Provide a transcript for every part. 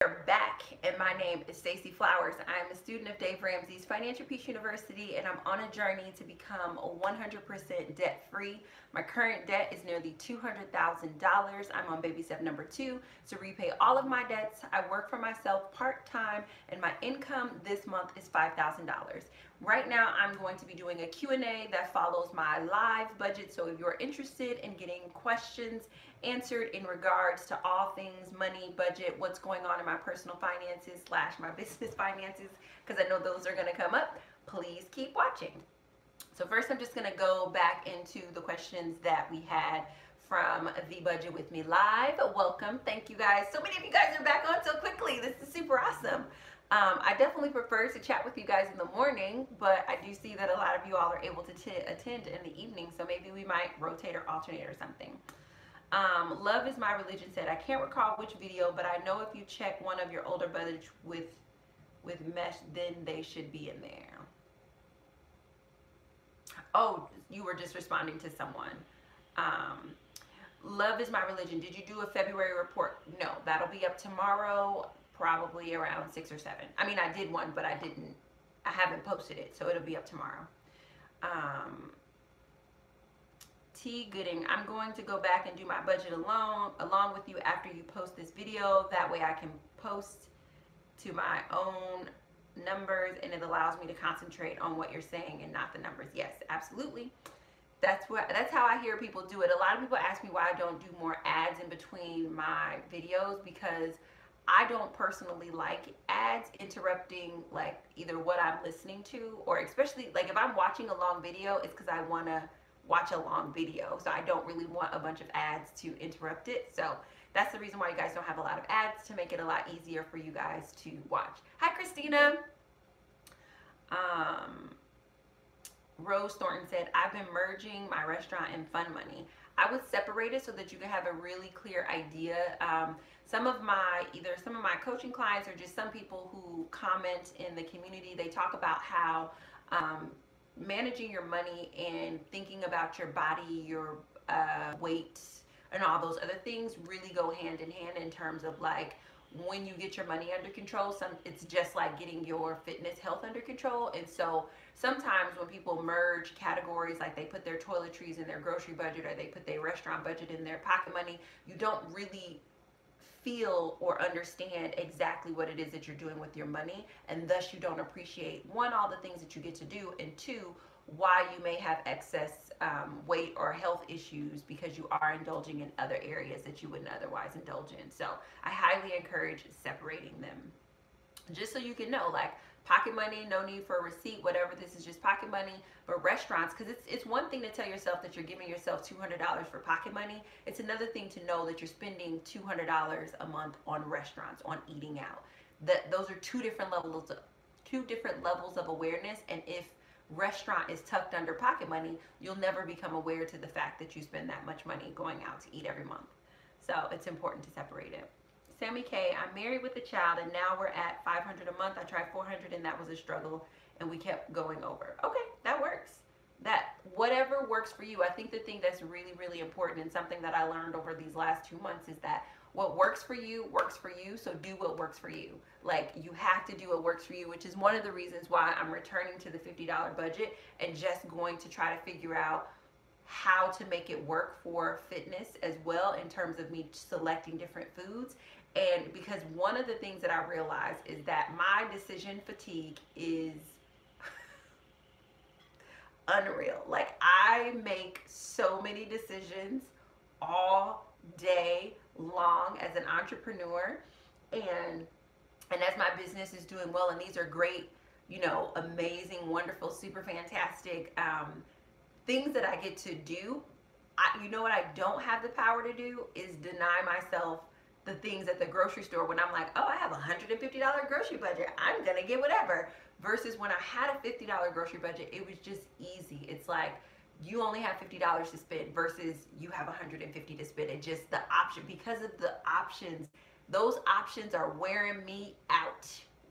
We're back, and my name is Stacey Flowers. I'm a student of Dave Ramsey's Financial Peace University, and I'm on a journey to become 100% debt-free. My current debt is nearly $200,000. I'm on baby step number 2 to repay all of my debts. I work for myself part-time, and my income this month is $5,000. Right now, I'm going to be doing a Q&A that follows my live budget, so if you're interested in getting questions answered in regards to all things money, budget, what's going on in my personal finances / my business finances, because I know those are going to come up, please keep watching. So first, I'm just going to go back into the questions that we had from the Budget With Me Live. Welcome. Thank you guys. So many of you guys are back on so quickly. This is super awesome. I definitely prefer to chat with you guys in the morning, but I do see that a lot of you all are able to attend in the evening, so maybe we might rotate or alternate or something. Love is my religion said, I can't recall which video, but I know if you check one of your older budgets with mesh, then they should be in there. Oh, you were just responding to someone. Love is my religion. Did you do a February report? No, that'll be up tomorrow, probably around 6 or 7. I mean, I did one, but I haven't posted it, so it'll be up tomorrow. T. Gooding, I'm going to go back and do my budget along with you after you post this video. That way I can post to my own numbers and it allows me to concentrate on what you're saying and not the numbers. Yes, absolutely. That's how I hear people do it. A lot of people ask me why I don't do more ads in between my videos, because I don't personally like ads interrupting like either what I'm listening to, or especially like if I'm watching a long video, it's because I want to watch a long video, so I don't really want a bunch of ads to interrupt it. So that's the reason why you guys don't have a lot of ads, to make it a lot easier for you guys to watch. Hi Christina. Rose Thornton said, I've been merging my restaurant and fund money. I would separate it so that you can have a really clear idea. Some of my coaching clients, or just some people who comment in the community, they talk about how managing your money and thinking about your body, your weight, and all those other things really go hand in hand in terms of like when you get your money under control. It's just like getting your fitness health under control. And so sometimes when people merge categories, like they put their toiletries in their grocery budget or they put their restaurant budget in their pocket money, you don't really feel or understand exactly what it is that you're doing with your money, and thus you don't appreciate, one, all the things that you get to do, and two, why you may have excess weight or health issues because you are indulging in other areas that you wouldn't otherwise indulge in. So I highly encourage separating them, just so you can know, like pocket money, no need for a receipt, whatever, this is just pocket money. But restaurants, because it's one thing to tell yourself that you're giving yourself $200 for pocket money. It's another thing to know that you're spending $200 a month on restaurants, on eating out. Those are two different levels of awareness. And if restaurant is tucked under pocket money, you'll never become aware to the fact that you spend that much money going out to eat every month. So it's important to separate it. Sammy K, I'm married with a child and now we're at $500 a month. I tried $400 and that was a struggle and we kept going over. Okay, that works. That whatever works for you. I think the thing that's really, really important, and something that I learned over these last 2 months, is that what works for you, so do what works for you. Like, you have to do what works for you, which is one of the reasons why I'm returning to the $50 budget and just going to try to figure out how to make it work for fitness as well, in terms of me selecting different foods. And because one of the things that I realized is that my decision fatigue is unreal. Like, I make so many decisions all day long as an entrepreneur, and as my business is doing well, and these are great, you know, amazing, wonderful, super fantastic things that I get to do. You know what I don't have the power to do is deny myself the things at the grocery store when I'm like, oh, I have a $150 grocery budget, I'm gonna get whatever. Versus when I had a $50 grocery budget, it was just easy. It's like, you only have $50 to spend versus you have $150 to spend. It just, the option, because of the options, those options are wearing me out.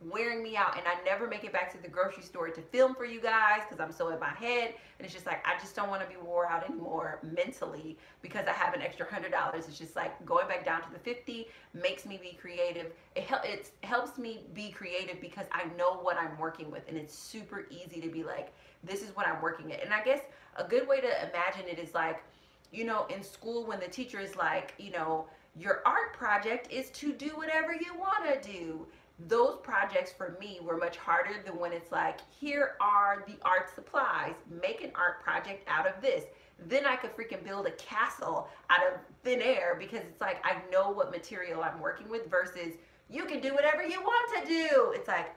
wearing me out, and I never make it back to the grocery store to film for you guys because I'm so in my head, and it's just like I just don't want to be wore out anymore mentally because I have an extra $100. It's just like going back down to the 50 makes me be creative. It helps me be creative because I know what I'm working with, and it's super easy to be like, this is what I'm working at. And I guess a good way to imagine it is like, you know, in school when the teacher is like, you know, your art project is to do whatever you want to do. Those projects for me were much harder than when it's like, here are the art supplies, make an art project out of this. Then I could freaking build a castle out of thin air because it's like I know what material I'm working with versus you can do whatever you want to do. It's like,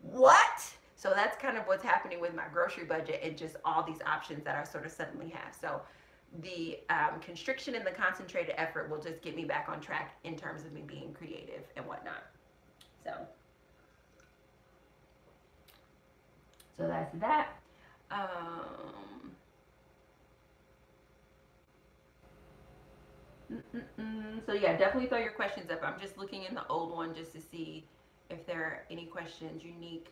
what? So that's kind of what's happening with my grocery budget and just all these options that I sort of suddenly have. So the constriction and the concentrated effort will just get me back on track in terms of me being creative and whatnot. So that's that. So yeah, definitely throw your questions up. I'm just looking in the old one just to see if there are any questions unique.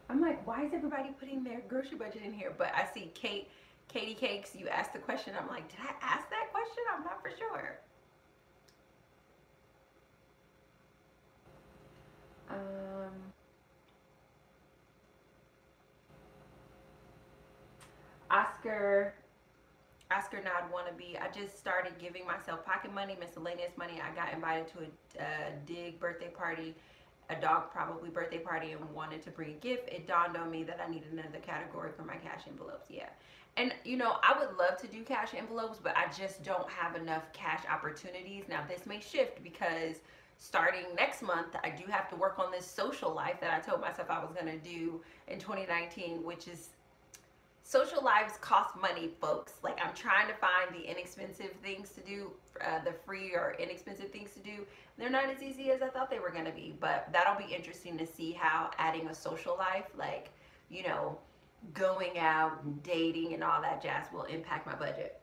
I'm like, why is everybody putting their grocery budget in here? But I see Katie Cakes, you asked the question. I'm like, did I ask that question? I'm not for sure. Oscar Nod Wannabe. I just started giving myself pocket money, miscellaneous money. I got invited to a Dig birthday party, a dog probably birthday party, and wanted to bring a gift. It dawned on me that I needed another category for my cash envelopes. Yeah. And you know, I would love to do cash envelopes, but I just don't have enough cash opportunities. Now this may shift because starting next month, I do have to work on this social life that I told myself I was going to do in 2019, which is social lives cost money, folks. Like, I'm trying to find the inexpensive things to do, the free or inexpensive things to do. They're not as easy as I thought they were going to be, but that'll be interesting to see how adding a social life, like, you know, going out and dating and all that jazz will impact my budget.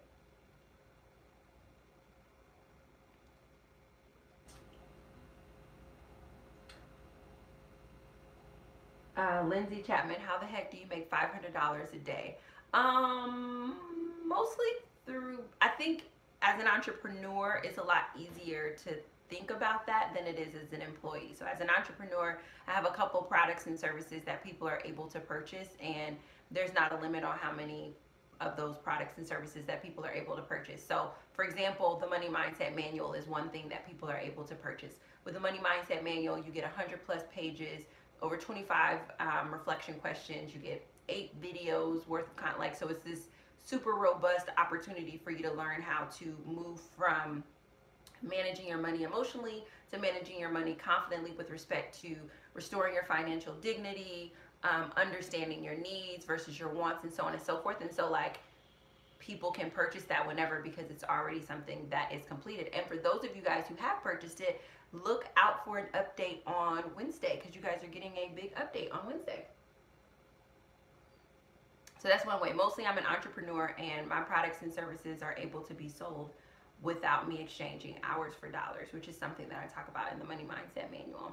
Lindsay Chapman, how the heck do you make $500 a day? Mostly through, I think as an entrepreneur, it's a lot easier to think about that than it is as an employee. So as an entrepreneur, I have a couple products and services that people are able to purchase, and there's not a limit on how many of those products and services that people are able to purchase. So for example, the Money Mindset Manual is one thing that people are able to purchase. With the Money Mindset Manual, you get 100 plus pages, over 25 reflection questions, you get 8 videos worth of content. Like, so it's this super robust opportunity for you to learn how to move from managing your money emotionally to managing your money confidently with respect to restoring your financial dignity, understanding your needs versus your wants, and so on and so forth. And so like, people can purchase that whenever because it's already something that is completed. And for those of you guys who have purchased it, look out for an update on Wednesday because you guys are getting a big update on Wednesday. So that's one way. Mostly I'm an entrepreneur and my products and services are able to be sold without me exchanging hours for dollars, which is something that I talk about in the Money Mindset Manual.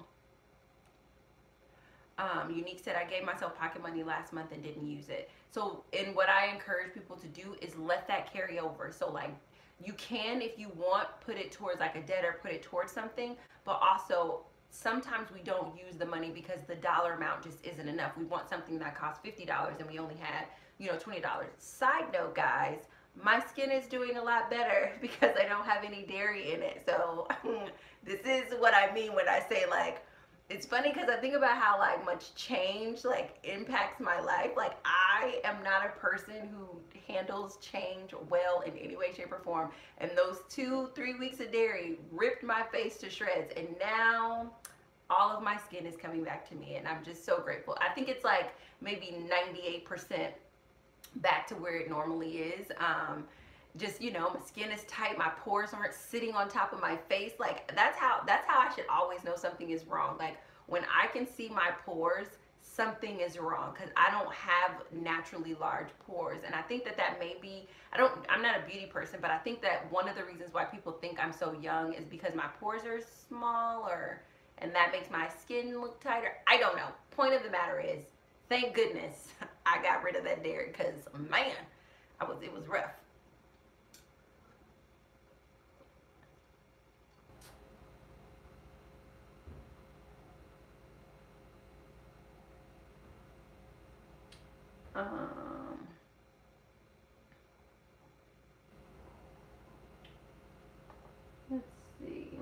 Unique said, I gave myself pocket money last month and didn't use it. So, and what I encourage people to do is let that carry over. So like, you can, if you want, put it towards like a debt or put it towards something, but also sometimes we don't use the money because the dollar amount just isn't enough. We want something that costs $50 and we only had, you know, $20. Side note, guys, my skin is doing a lot better because I don't have any dairy in it. So this is what I mean when I say like, it's funny because I think about how like much change like impacts my life. Like, I am not a person who handles change well in any way, shape, or form. And those 2-3 weeks of dairy ripped my face to shreds. And now all of my skin is coming back to me. And I'm just so grateful. I think it's like maybe 98% back to where it normally is. just, you know, my skin is tight, my pores aren't sitting on top of my face. Like that's how I should always know something is wrong. Like when I can see my pores, something is wrong, because I don't have naturally large pores. And I think that that may be, I'm not a beauty person, but I think that one of the reasons why people think I'm so young is because my pores are smaller, and that makes my skin look tighter. I don't know. Point of the matter is, thank goodness I got rid of that dairy, because man, it was rough. Um, let's see.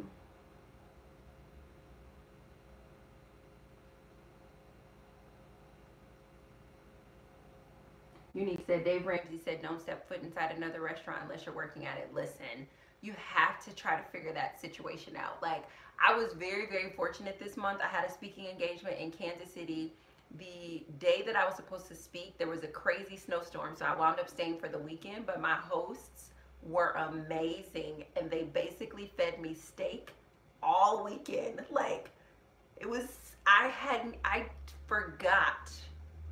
Unique said, Dave Ramsey said, don't step foot inside another restaurant unless you're working at it. Listen, you have to try to figure that situation out. Like, I was very, very fortunate this month. I had a speaking engagement in Kansas City. The day that I was supposed to speak, there was a crazy snowstorm, so I wound up staying for the weekend. But my hosts were amazing, and they basically fed me steak all weekend. Like, it was, I forgot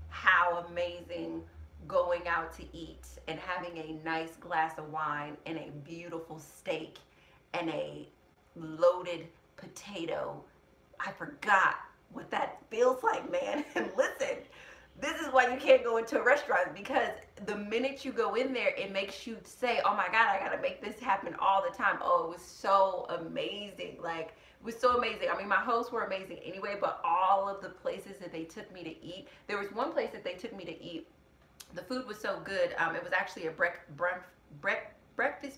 how amazing going out to eat and having a nice glass of wine and a beautiful steak and a loaded potato. I forgot what that feels like, man. And listen, this is why you can't go into a restaurant, because the minute you go in there, it makes you say, oh my God, I gotta make this happen all the time. Oh, it was so amazing. Like, it was so amazing. I mean, my hosts were amazing anyway, but all of the places that they took me to eat, there was one place that they took me to eat. The food was so good. It was actually a breakfast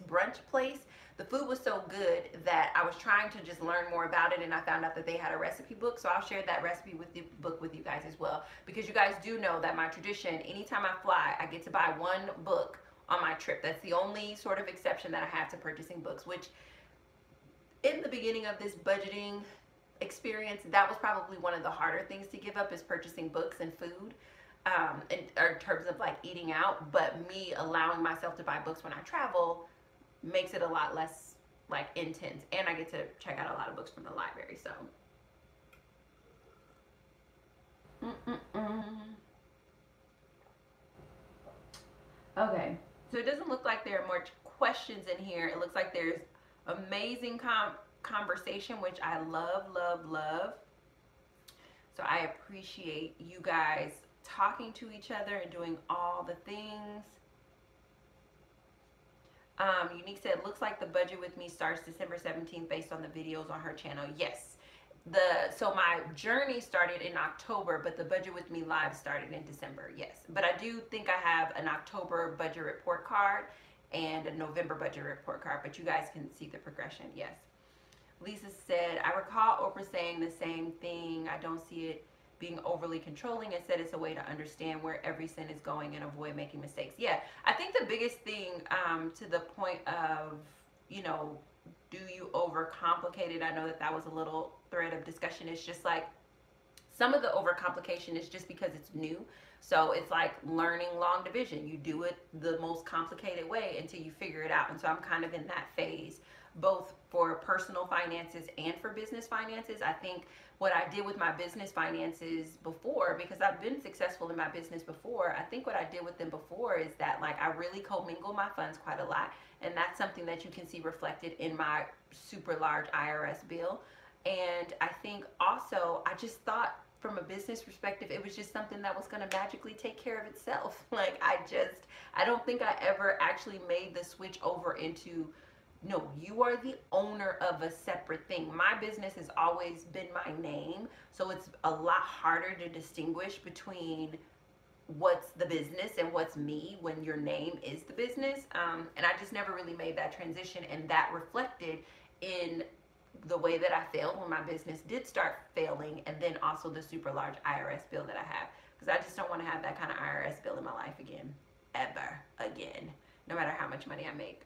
brunch place. The food was so good that I was trying to just learn more about it, and I found out that they had a recipe book. So I'll share that recipe with the book with you guys as well, because you guys do know that my tradition, anytime I fly, I get to buy one book on my trip. That's the only sort of exception that I have to purchasing books, which in the beginning of this budgeting experience, that was probably one of the harder things to give up, is purchasing books and food, in terms of like eating out. But me allowing myself to buy books when I travel makes it a lot less like intense, and I get to check out a lot of books from the library. So okay, so it doesn't look like there are much questions in here. It looks like there's amazing conversation, which I love, love, love. So I appreciate you guys talking to each other and doing all the things. Unique said, looks like the budget with me starts December 17th based on the videos on her channel. Yes. So my journey started in October, but the budget with me live started in December. Yes. But I do think I have an October budget report card and a November budget report card, but you guys can see the progression. Yes. Lisa said, I recall Oprah saying the same thing. I don't see it being overly controlling, and said it's a way to understand where every cent is going and avoid making mistakes. Yeah, I think the biggest thing, to the point of, you know, do you overcomplicate it? I know that that was a little thread of discussion. It's just like, some of the overcomplication is just because it's new. So it's like learning long division. You do it the most complicated way until you figure it out. And so I'm kind of in that phase, both for personal finances and for business finances. I think what I did with my business finances before, because I've been successful in my business before, I think what I did with them before is that, like, I really commingle my funds quite a lot. And that's something that you can see reflected in my super large IRS bill. And I think also, I just thought from a business perspective, it was just something that was going to magically take care of itself. Like, I don't think I ever actually made the switch over into, no, you are the owner of a separate thing. My business has always been my name, so it's a lot harder to distinguish between what's the business and what's me when your name is the business. And I just never really made that transition, and that reflected in the way that I failed when my business did start failing, and then also the super large IRS bill that I have, because I just don't want to have that kind of IRS bill in my life again, ever again, no matter how much money I make.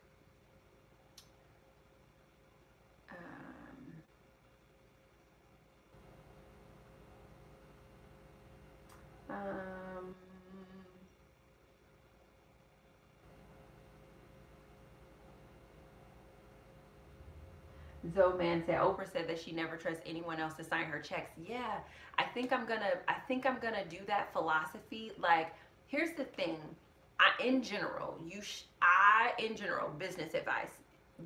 Um, Zoe Man said Oprah said that she never trusts anyone else to sign her checks. Yeah, I think I'm gonna do that philosophy. Like, here's the thing. In general, business advice.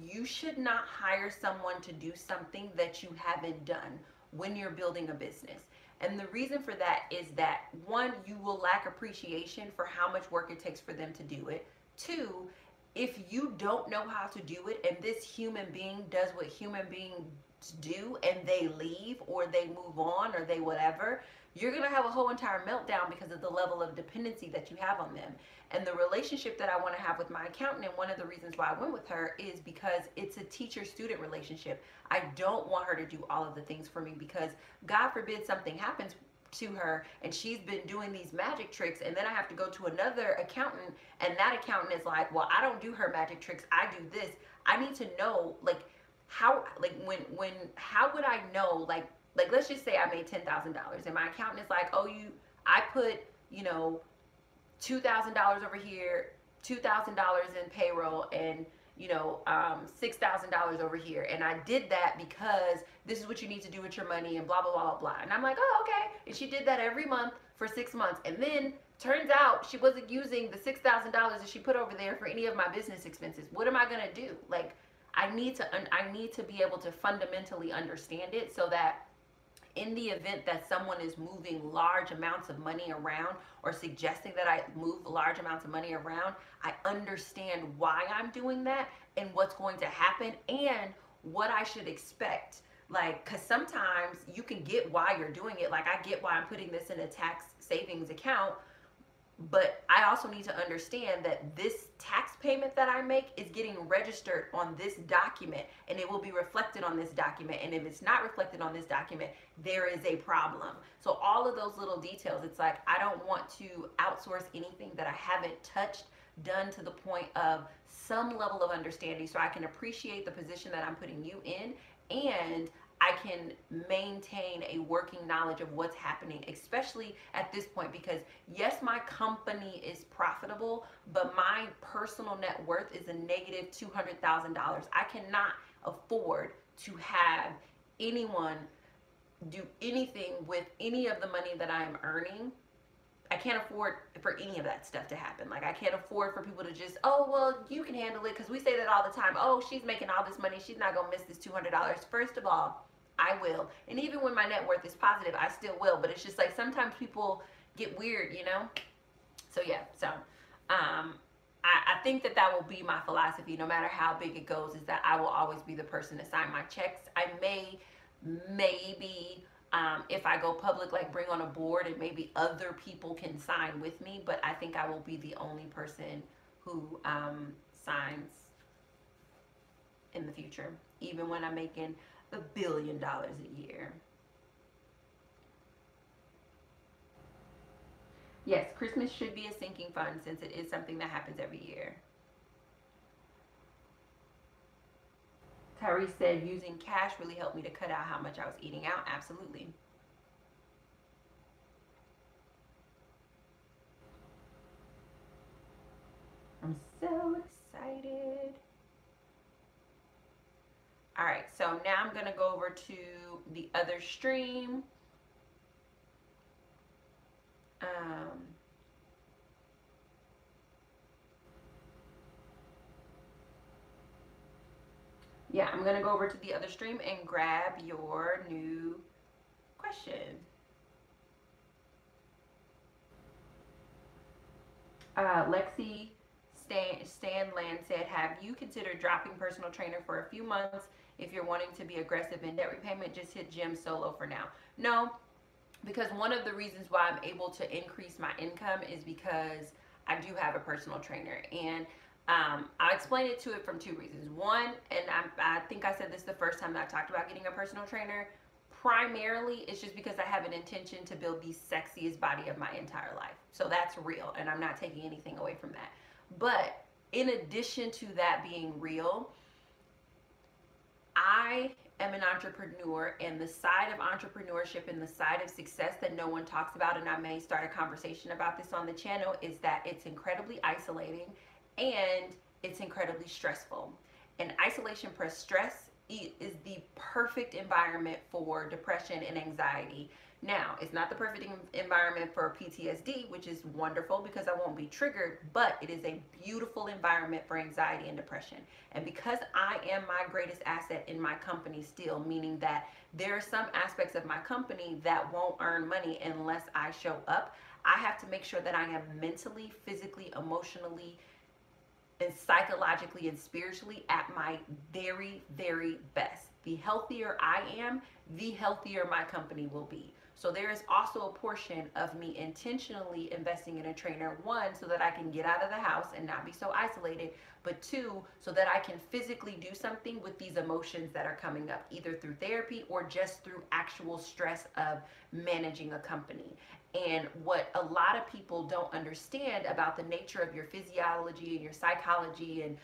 You should not hire someone to do something that you haven't done when you're building a business. And the reason for that is that one, you will lack appreciation for how much work it takes for them to do it. Two, if you don't know how to do it and this human being does what human beings do and they leave or they move on or they whatever, you're going to have a whole entire meltdown because of the level of dependency that you have on them. And the relationship that I want to have with my accountant, and one of the reasons why I went with her, is because it's a teacher-student relationship. I don't want her to do all of the things for me because God forbid something happens to her and she's been doing these magic tricks, and then I have to go to another accountant and that accountant is like, well, I don't do her magic tricks, I do this. I need to know, like, how, like, when how would I know, like let's just say I made $10,000 and my accountant is like, oh, I put, $2,000 over here, $2,000 in payroll, and $6,000 over here, and I did that because this is what you need to do with your money, and blah blah blah blah blah. And I'm like, oh, okay. And she did that every month for 6 months, and then turns out she wasn't using the $6,000 that she put over there for any of my business expenses. What am I gonna do? Like, I need to be able to fundamentally understand it so that in the event that someone is moving large amounts of money around or suggesting that I move large amounts of money around, I understand why I'm doing that and what's going to happen and what I should expect. Like, because sometimes you can get why you're doing it. Like, I get why I'm putting this in a tax savings account, but I also need to understand that this tax payment that I make is getting registered on this document, and it will be reflected on this document. And if it's not reflected on this document, there is a problem. So all of those little details, it's like, I don't want to outsource anything that I haven't touched, done to the point of some level of understanding so I can appreciate the position that I'm putting you in, and I can maintain a working knowledge of what's happening, especially at this point, because yes, my company is profitable, but my personal net worth is a negative $200,000. I cannot afford to have anyone do anything with any of the money that I am earning. I can't afford for any of that stuff to happen. Like, I can't afford for people to just, oh, well, you can handle it, because we say that all the time. Oh, she's making all this money, she's not gonna miss this $200. First of all, I will. And even when my net worth is positive, I still will. But it's just like, sometimes people get weird, So yeah, so I think that will be my philosophy, no matter how big it goes, is that I will always be the person to sign my checks. I maybe if I go public, like, bring on a board and maybe other people can sign with me, but I think I will be the only person who signs in the future, even when I'm making $1 billion a year. Yes, Christmas should be a sinking fund since it is something that happens every year. Tyrese said using cash really helped me to cut out how much I was eating out. Absolutely. I'm so excited. All right, so now I'm going to go over to the other stream. Yeah, I'm going to go over to the other stream and grab your new question. Lexi Stanland said, have you considered dropping personal trainer for a few months? If you're wanting to be aggressive in debt repayment, just hit gym solo for now. No, because one of the reasons why I'm able to increase my income is because I do have a personal trainer. And I'll explain it to it from two reasons. One, and I think I said this the first time that I talked about getting a personal trainer, primarily it's just because I have an intention to build the sexiest body of my entire life. So that's real, and I'm not taking anything away from that. But in addition to that being real, I am an entrepreneur, and the side of entrepreneurship and the side of success that no one talks about, and I may start a conversation about this on the channel, is that it's incredibly isolating and it's incredibly stressful. And isolation plus stress is the perfect environment for depression and anxiety. Now, it's not the perfect environment for PTSD, which is wonderful because I won't be triggered, but it is a beautiful environment for anxiety and depression. And because I am my greatest asset in my company still, meaning that there are some aspects of my company that won't earn money unless I show up, I have to make sure that I am mentally, physically, emotionally, and psychologically and spiritually at my very, very best. The healthier I am, the healthier my company will be. So there is also a portion of me intentionally investing in a trainer, one, so that I can get out of the house and not be so isolated, but two, so that I can physically do something with these emotions that are coming up, either through therapy or just through actual stress of managing a company. And what a lot of people don't understand about the nature of your physiology and your psychology and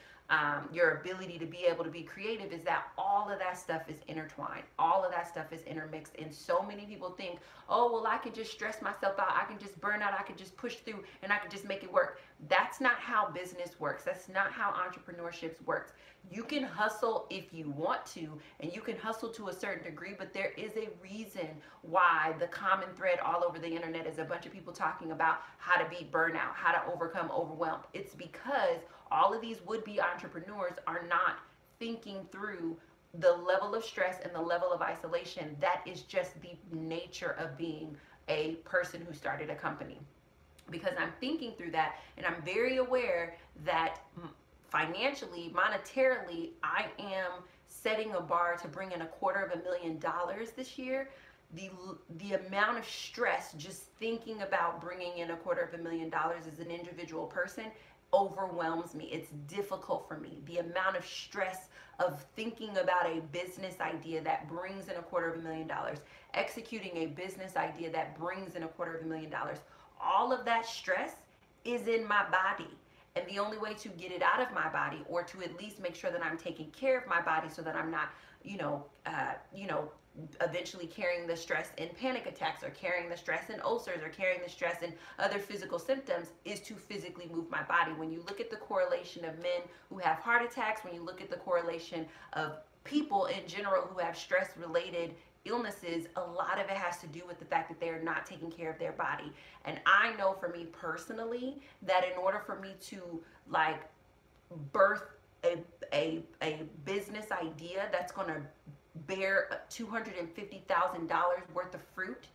your ability to be able to be creative is that all of that stuff is intertwined. All of that stuff is intermixed. And so many people think, oh, well, I can just stress myself out. I can just burn out. I can just push through and I can just make it work. That's not how business works. That's not how entrepreneurship works. You can hustle if you want to, and you can hustle to a certain degree, but there is a reason why the common thread all over the internet is a bunch of people talking about how to beat burnout, how to overcome overwhelm. It's because all of these would-be entrepreneurs are not thinking through the level of stress and the level of isolation. That is just the nature of being a person who started a company. Because I'm thinking through that, and I'm very aware that financially, monetarily, I am setting a bar to bring in $250,000 this year. The amount of stress just thinking about bringing in $250,000 as an individual person overwhelms me. It's difficult for me. The amount of stress of thinking about a business idea that brings in $250,000, executing a business idea that brings in $250,000, all of that stress is in my body. And the only way to get it out of my body, or to at least make sure that I'm taking care of my body so that I'm not, eventually carrying the stress in panic attacks, or carrying the stress in ulcers, or carrying the stress in other physical symptoms, is to physically move my body. When you look at the correlation of men who have heart attacks, when you look at the correlation of people in general who have stress-related illnesses, a lot of it has to do with the fact that they're not taking care of their body. And I know for me personally that in order for me to birth a business idea that's going to bear $250,000 worth of fruit,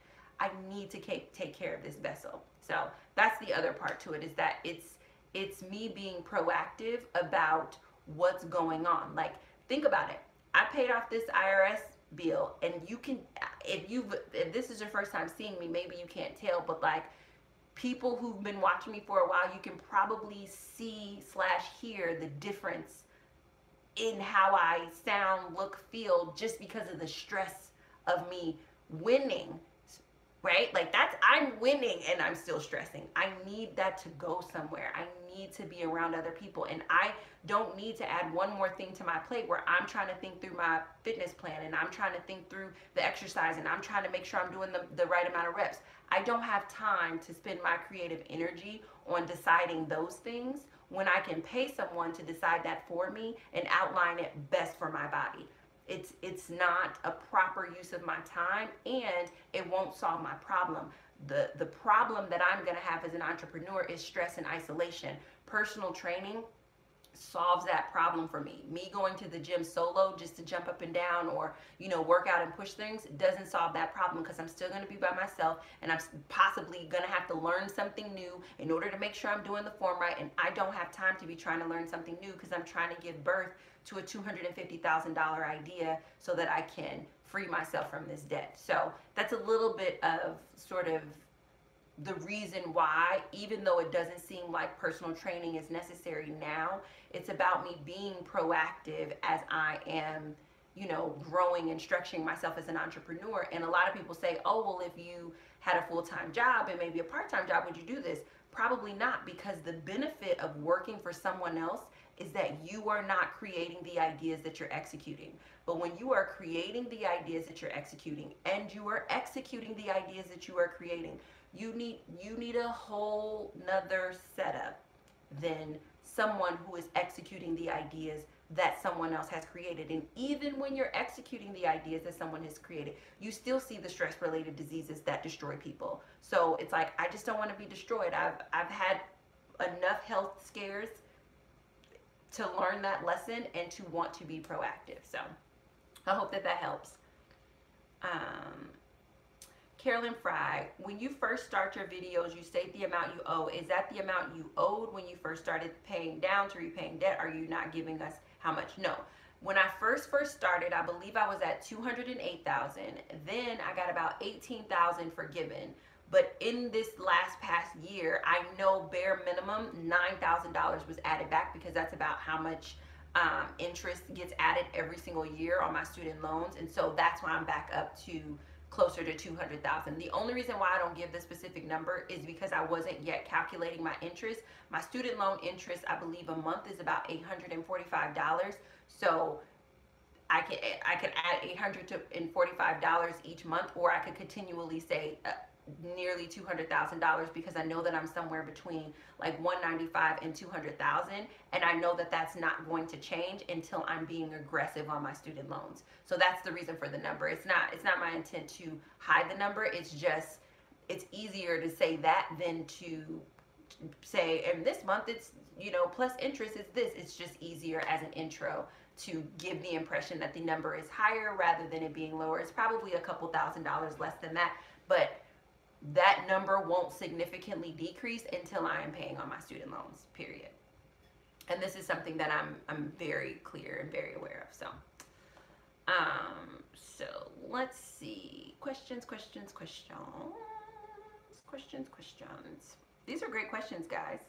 I need to take care of this vessel. So that's the other part to it, is that it's me being proactive about what's going on. Like, think about it. I paid off this IRS bill, and you can, if this is your first time seeing me, maybe you can't tell, but people who've been watching me for a while, you can probably see/hear the difference in how I sound, look, feel, just because of the stress of me winning, right? I'm winning and I'm still stressing. I need that to go somewhere. I need to be around other people, and I don't need to add one more thing to my plate where I'm trying to think through my fitness plan, and I'm trying to think through the exercise, and I'm trying to make sure I'm doing the right amount of reps. I don't have time to spend my creative energy on deciding those things when I can pay someone to decide that for me and outline it best for my body. It's not a proper use of my time, and it won't solve my problem. The problem that I'm going to have as an entrepreneur is stress and isolation. Personal training solves that problem for me. Me going to the gym solo just to jump up and down, or work out and push things, doesn't solve that problem, because I'm still going to be by myself, and I'm possibly going to have to learn something new in order to make sure I'm doing the form right, and I don't have time to be trying to learn something new because I'm trying to give birth to a $250,000 idea so that I can free myself from this debt. So that's a little bit of sort of the reason why, even though it doesn't seem like personal training is necessary now, it's about me being proactive as I am, growing and structuring myself as an entrepreneur. And a lot of people say, oh, well, if you had a full-time job and maybe a part-time job, would you do this? Probably not, because the benefit of working for someone else is that you are not creating the ideas that you're executing. But when you are creating the ideas that you're executing, and you are executing the ideas that you are creating, you need a whole nother setup than someone who is executing the ideas that someone else has created. And even when you're executing the ideas that someone has created, you still see the stress related diseases that destroy people. So it's like, I just don't want to be destroyed. I've had enough health scares to learn that lesson and to want to be proactive. So I hope that that helps. Carolyn Fry, when you first start your videos, you state the amount you owe. Is that the amount you owed when you first started paying down to repaying debt? Are you not giving us how much? No. When I first started, I believe I was at 208,000. Then I got about 18,000 forgiven. But in this past year, I know bare minimum $9,000 was added back, because that's about how much interest gets added every single year on my student loans. And so that's why I'm back up to closer to 200,000. The only reason why I don't give the specific number is because I wasn't yet calculating my interest. My student loan interest, I believe a month is about $845. So I could add $845 each month, or I could continually say nearly $200,000, because I know that I'm somewhere between like 195 and 200,000, and I know that that's not going to change until I'm being aggressive on my student loans. So that's the reason for the number. It's not my intent to hide the number. It's just, it's easier to say that than to say, and this month it's, you know, plus interest is this. It's just easier as an intro to give the impression that the number is higher rather than it being lower. It's probably a couple $1,000s less than that, but that number won't significantly decrease until I am paying on my student loans, period. And this is something that I'm very clear and very aware of. So let's see. Questions. These are great questions, guys.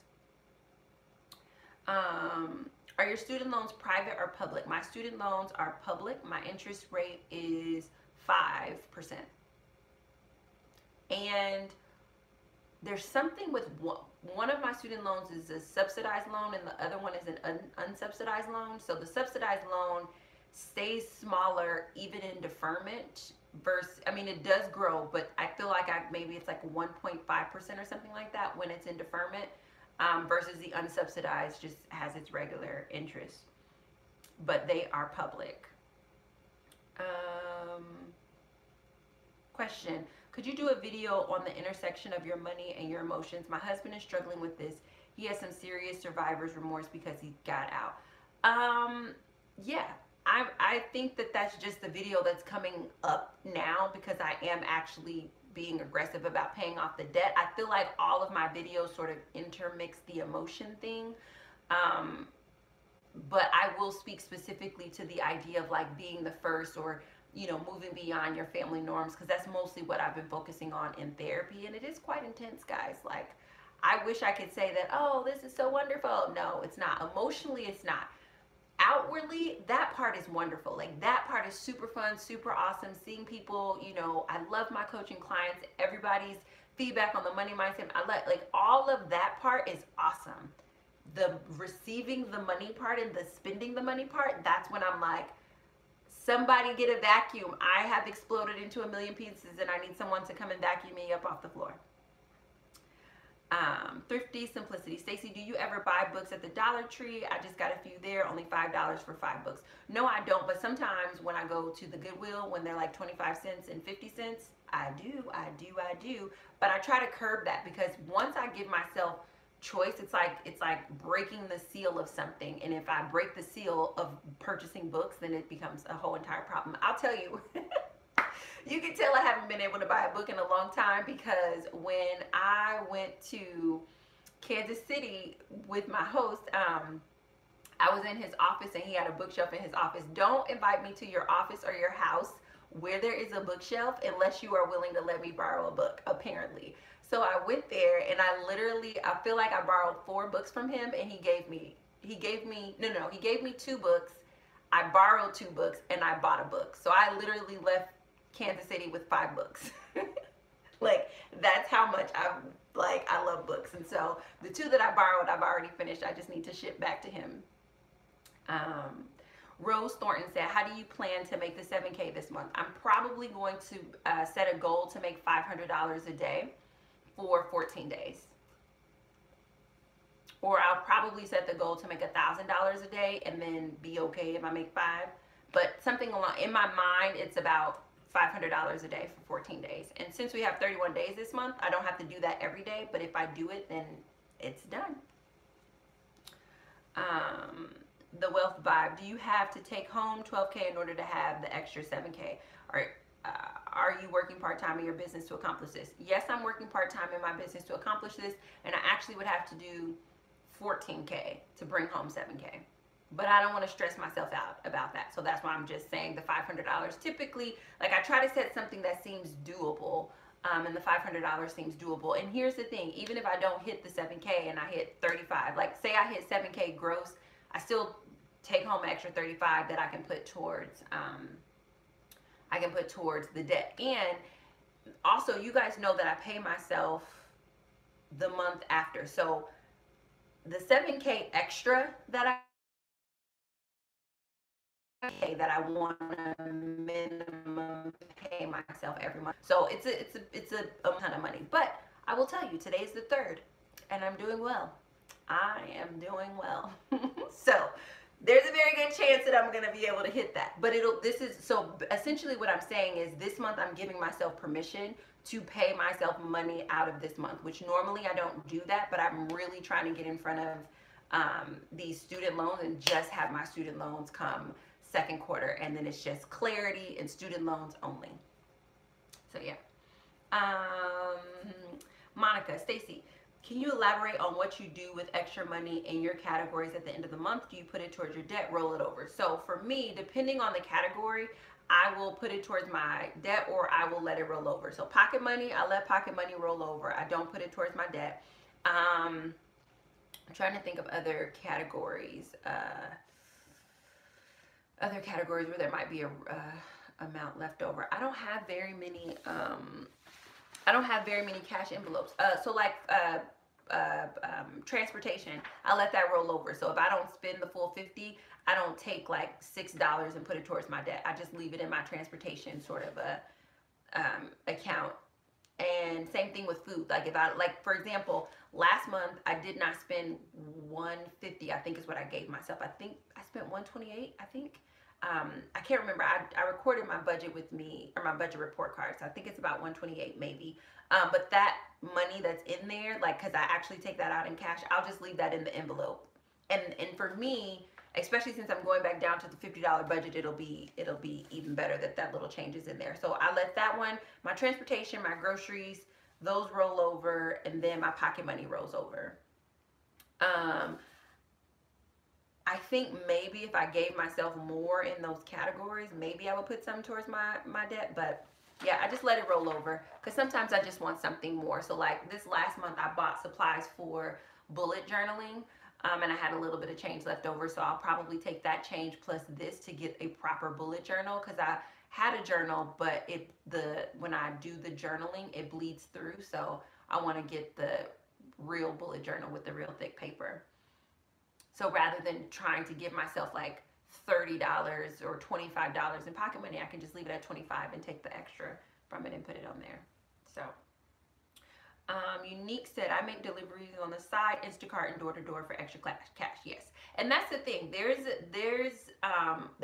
Are your student loans private or public? My student loans are public. My interest rate is 5%. And there's something with one of my student loans is a subsidized loan, and the other one is an unsubsidized loan. So the subsidized loan stays smaller even in deferment versus, I mean, it does grow, but I feel like maybe it's like 1.5% or something like that when it's in deferment, versus the unsubsidized just has its regular interest. But they are public. Question. Could you do a video on the intersection of your money and your emotions? My husband is struggling with this. He has some serious survivor's remorse because he got out. Yeah, I think that that's just the video that's coming up now, because I am actually being aggressive about paying off the debt. I feel like all of my videos sort of intermix the emotion thing. But I will speak specifically to the idea of like being the first, or, you know, moving beyond your family norms, because that's mostly what I've been focusing on in therapy. And it is quite intense, guys. Like, I wish I could say that, oh, this is so wonderful. No, it's not. Emotionally, it's not. Outwardly, that part is wonderful. Like, that part is super fun, super awesome. Seeing people, you know, I love my coaching clients. Everybody's feedback on the money mindset. I like all of that part is awesome. The receiving the money part and the spending the money part, that's when I'm like, somebody get a vacuum. I have exploded into a million pieces and I need someone to come and vacuum me up off the floor. Thrifty Simplicity. Stacey, do you ever buy books at the Dollar Tree? I just got a few there, only $5 for 5 books. No, I don't, but sometimes when I go to the Goodwill, when they're like 25 cents and 50 cents, I do. But I try to curb that, because once I give myself choice, it's like breaking the seal of something. And if I break the seal of purchasing books, then it becomes a whole entire problem. I'll tell you, you can tell I haven't been able to buy a book in a long time, because when I went to Kansas City with my host, I was in his office and he had a bookshelf in his office. Don't invite me to your office or your house where there is a bookshelf unless you are willing to let me borrow a book, apparently. So I went there and I feel like I borrowed 4 books from him, and he gave me 2 books. I borrowed 2 books and I bought a book. So I literally left Kansas City with 5 books. Like, that's how much I love books. And so the 2 that I borrowed, I've already finished. I just need to ship back to him. Rose Thornton said, how do you plan to make the 7K this month? I'm probably going to set a goal to make $500 a day for 14 days. or I'll probably set the goal to make $1,000 a day and then be okay if I make five. But something along, in my mind, it's about $500 a day for 14 days. And since we have 31 days this month, I don't have to do that every day. But if I do it, then it's done. The wealth vibe. Do you have to take home 12K in order to have the extra 7K? Are you working part-time in your business to accomplish this? Yes, I'm working part-time in my business to accomplish this, and I actually would have to do 14K to bring home 7K. But I don't want to stress myself out about that. So that's why I'm just saying the $500. Typically, like, I try to set something that seems doable, and the $500 seems doable. And here's the thing, even if I don't hit the 7K and I hit 35, like say I hit 7K gross, I still take home an extra 35 that I can put towards the debt. And also, you guys know that I pay myself the month after. So the 7K extra that I want to minimum pay myself every month. So it's a ton of money. But I will tell you, today's the 3rd, and I'm doing well. I am doing well. So there's a very good chance that I'm going to be able to hit that. But so essentially what I'm saying is this month I'm giving myself permission to pay myself money out of this month, which normally I don't do that, but I'm really trying to get in front of these student loans and just have my student loans come second quarter, and then it's just clarity and student loans only. So yeah. Monica, Stacey, can you elaborate on what you do with extra money in your categories at the end of the month? Do you put it towards your debt, roll it over? So for me, depending on the category, I will put it towards my debt or I will let it roll over. So pocket money, I let pocket money roll over. I don't put it towards my debt. I'm trying to think of other categories where there might be a amount left over. I don't have very many cash envelopes. So like transportation, I let that roll over. So if I don't spend the full 50, I don't take like $6 and put it towards my debt. I just leave it in my transportation sort of a account. And same thing with food. Like if I, like for example, last month I did not spend $150, I think is what I gave myself. I think I spent $128, I think. I can't remember. I recorded my budget with me, or my budget report card, so I think it's about $128 maybe. But that money that's in there, like, because I actually take that out in cash, I'll just leave that in the envelope. And for me, especially since I'm going back down to the $50 budget, it'll be even better that little change is in there. So I let that one, my transportation, my groceries, those roll over, and then my pocket money rolls over. I think maybe if I gave myself more in those categories, maybe I would put some towards my debt. But yeah, I just let it roll over because sometimes I just want something more. So like this last month, I bought supplies for bullet journaling, and I had a little bit of change left over. So I'll probably take that change plus this to get a proper bullet journal, because I had a journal, but when I do the journaling, it bleeds through. So I want to get the real bullet journal with the real thick paper. So rather than trying to give myself like $30 or $25 in pocket money, I can just leave it at $25 and take the extra from it and put it on there. So, Unique said, I make deliveries on the side, Instacart and door-to-door for extra cash. Yes. And that's the thing. There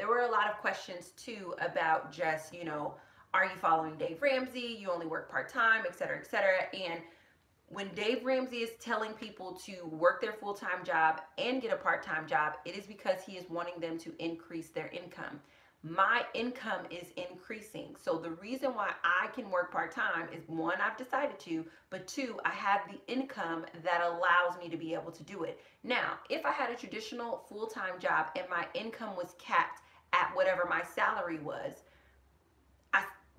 were a lot of questions too about just, are you following Dave Ramsey? You only work part-time, et cetera, et cetera. And when Dave Ramsey is telling people to work their full-time job and get a part-time job, it is because he is wanting them to increase their income. My income is increasing. So the reason why I can work part-time is, one, I've decided to, but two, I have the income that allows me to be able to do it. Now, if I had a traditional full-time job and my income was capped at whatever my salary was,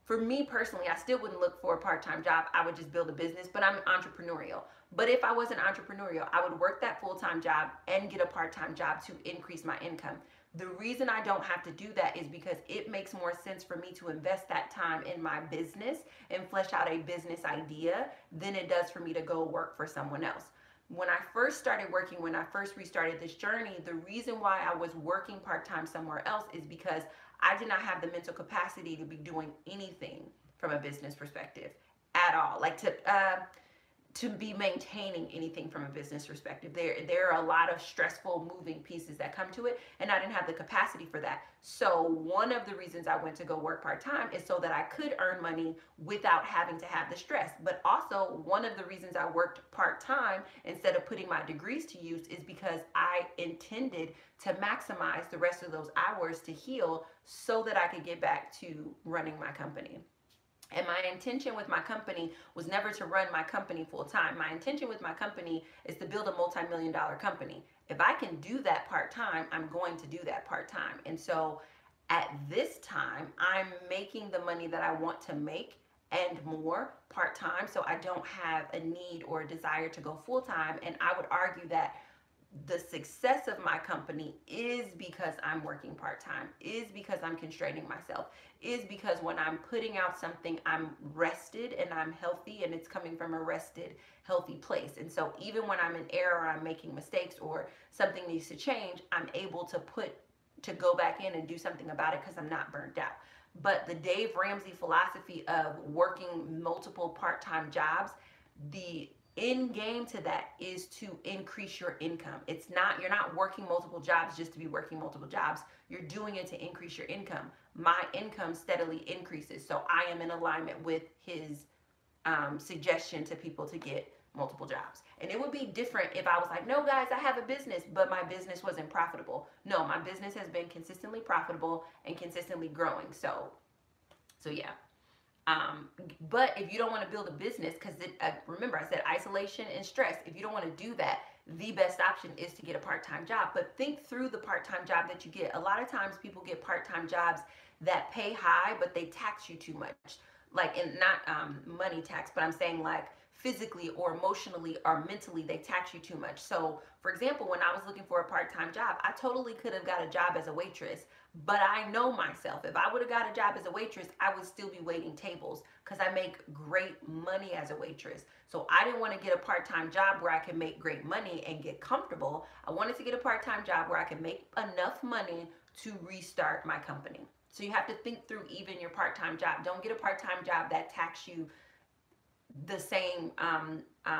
for me personally, I still wouldn't look for a part-time job. I would just build a business, but I'm entrepreneurial. But if I wasn't entrepreneurial, I would work that full-time job and get a part-time job to increase my income. The reason I don't have to do that is because it makes more sense for me to invest that time in my business and flesh out a business idea than it does for me to go work for someone else. When I first started working, when I first restarted this journey, the reason why I was working part-time somewhere else is because I did not have the mental capacity to be doing anything from a business perspective at all. Like to be maintaining anything from a business perspective. There are a lot of stressful moving pieces that come to it, and I didn't have the capacity for that. So one of the reasons I went to go work part-time is so that I could earn money without having to have the stress. But also one of the reasons I worked part-time instead of putting my degrees to use is because I intended to maximize the rest of those hours to heal so that I could get back to running my company. And my intention with my company was never to run my company full time. My intention with my company is to build a multi-million dollar company. If I can do that part time, I'm going to do that part time. And so at this time, I'm making the money that I want to make and more part time. So I don't have a need or a desire to go full time. And I would argue that the success of my company is because I'm working part-time, is because I'm constraining myself, is because when I'm putting out something, I'm rested and I'm healthy, and it's coming from a rested, healthy place. And so even when I'm in error, I'm making mistakes, or something needs to change, I'm able to go back in and do something about it because I'm not burnt out. But the Dave Ramsey philosophy of working multiple part-time jobs, the end game to that is to increase your income. It's not, you're not working multiple jobs just to be working multiple jobs. You're doing it to increase your income. My income steadily increases. So I am in alignment with his suggestion to people to get multiple jobs. And it would be different if I was like, no guys, I have a business, but my business wasn't profitable. No, my business has been consistently profitable and consistently growing. So yeah. But if you don't want to build a business, because remember I said isolation and stress, if you don't want to do that, the best option is to get a part-time job. But think through the part-time job that you get. A lot of times people get part-time jobs that pay high, but they tax you too much. Like, and not money tax, but I'm saying like physically or emotionally or mentally, they tax you too much. So for example, when I was looking for a part-time job, I totally could have got a job as a waitress, but I know myself. If I would have got a job as a waitress, I would still be waiting tables because I make great money as a waitress. So I didn't want to get a part-time job where I can make great money and get comfortable. I wanted to get a part-time job where I could make enough money to restart my company. So you have to think through even your part-time job. Don't get a part-time job that tax you the same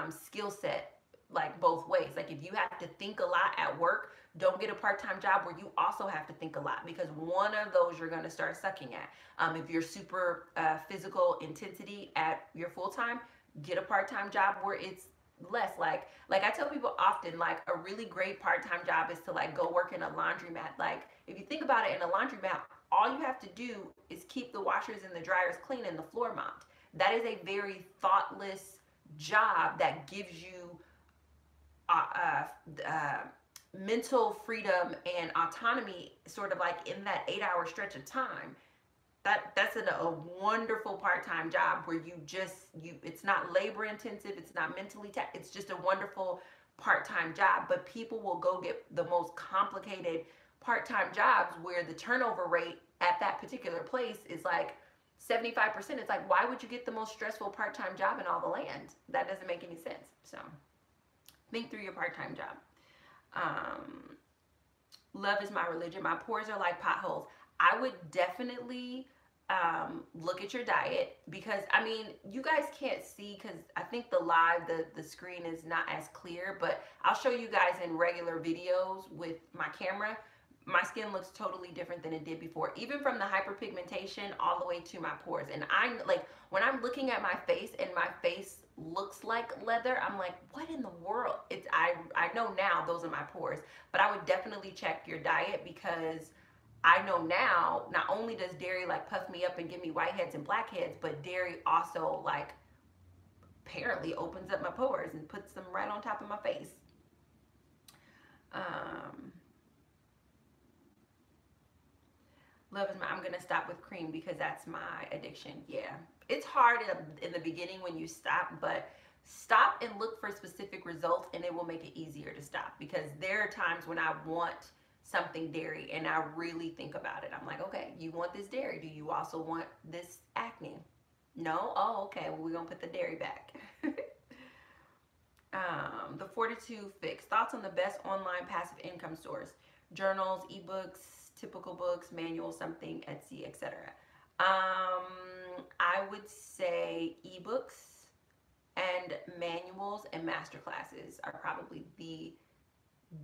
skill set, like both ways. Like if you have to think a lot at work, don't get a part-time job where you also have to think a lot, because one of those you're going to start sucking at. If you're super physical intensity at your full-time, get a part-time job where it's less. Like I tell people often, like a really great part-time job is to like go work in a laundromat. Like if you think about it, in a laundromat, all you have to do is keep the washers and the dryers clean and the floor mopped. That is a very thoughtless job that gives you mental freedom and autonomy, sort of like in that 8-hour stretch of time. That's a wonderful part-time job where it's not labor intensive, it's not mentally it's just a wonderful part-time job. But people will go get the most complicated part-time jobs where the turnover rate at that particular place is like 75%. It's like, why would you get the most stressful part-time job in all the land? That doesn't make any sense. So think through your part-time job. Love is my religion. My pores are like potholes. I would definitely look at your diet, because I mean, you guys can't see because I think the screen is not as clear, but I'll show you guys in regular videos with my camera. My skin looks totally different than it did before, even from the hyperpigmentation all the way to my pores. And I'm like, when I'm looking at my face and my face looks like leather, I'm like, what in the world? I know now those are my pores. But I would definitely check your diet, because I know now, not only does dairy like puff me up and give me whiteheads and blackheads, but dairy also like apparently opens up my pores and puts them right on top of my face. Love is I'm gonna stop with cream because that's my addiction. Yeah, it's hard in the beginning when you stop, but stop and look for specific results, and it will make it easier to stop. Because there are times when I want something dairy and I really think about it. I'm like, okay, you want this dairy? Do you also want this acne? No? Oh, okay. Well, we're gonna put the dairy back. The Fortitude Fix. Thoughts on the best online passive income source? Journals, ebooks, typical books, manuals, something, Etsy, etc. I would say ebooks and manuals and master classes are probably the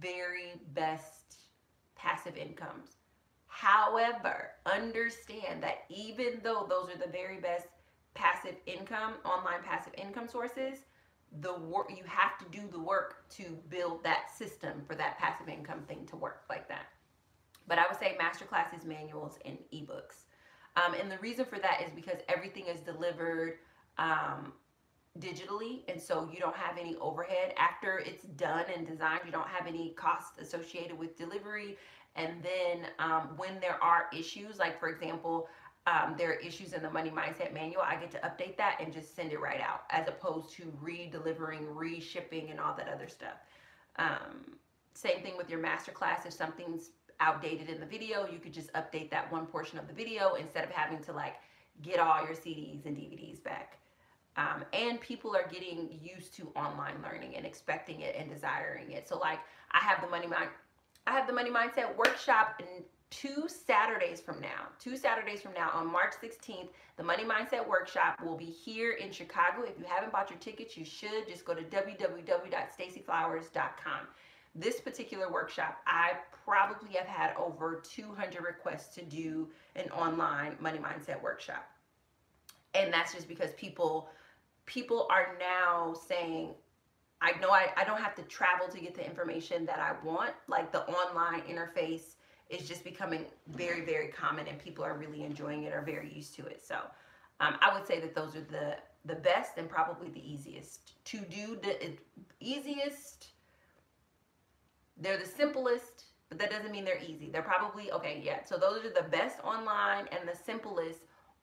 very best passive incomes. However, understand that even though those are the very best passive income, online passive income sources, the work, you have to do the work to build that system for that passive income thing to work like that. But I would say masterclasses, manuals, and ebooks. And the reason for that is because everything is delivered digitally, and so you don't have any overhead after it's done and designed. You don't have any costs associated with delivery. And then when there are issues, like for example, there are issues in the money mindset manual, I get to update that and just send it right out, as opposed to re-delivering, re-shipping, and all that other stuff. Same thing with your masterclass. If something's outdated in the video, you could just update that one portion of the video instead of having to like get all your CDs and DVDs back. And people are getting used to online learning and expecting it and desiring it. So like I have the money mindset workshop in 2 Saturdays from now on March 16th. The money mindset workshop will be here in Chicago. If you haven't bought your tickets, you should just go to www.staceyflowers.com. This particular workshop, I probably have had over 200 requests to do an online money mindset workshop. And that's just because people are now saying, I know I don't have to travel to get the information that I want. Like the online interface is just becoming very, very common, and people are really enjoying it, are very used to it. So I would say that those are the best and probably the easiest to do. The easiest, they're the simplest, but that doesn't mean they're easy. They're probably, okay, yeah. So those are the best online and the simplest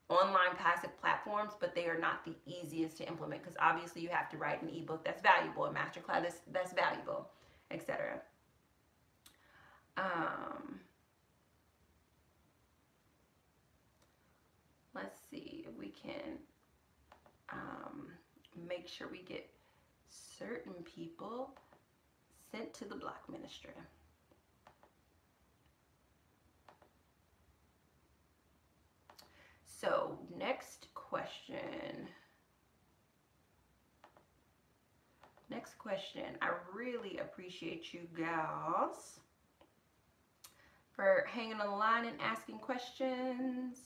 online passive platforms, but they are not the easiest to implement, because obviously you have to write an ebook that's valuable, a masterclass that's valuable, etc. Let's see if we can make sure we get certain people sent to the block ministry. So next question. I really appreciate you gals for hanging on the line and asking questions.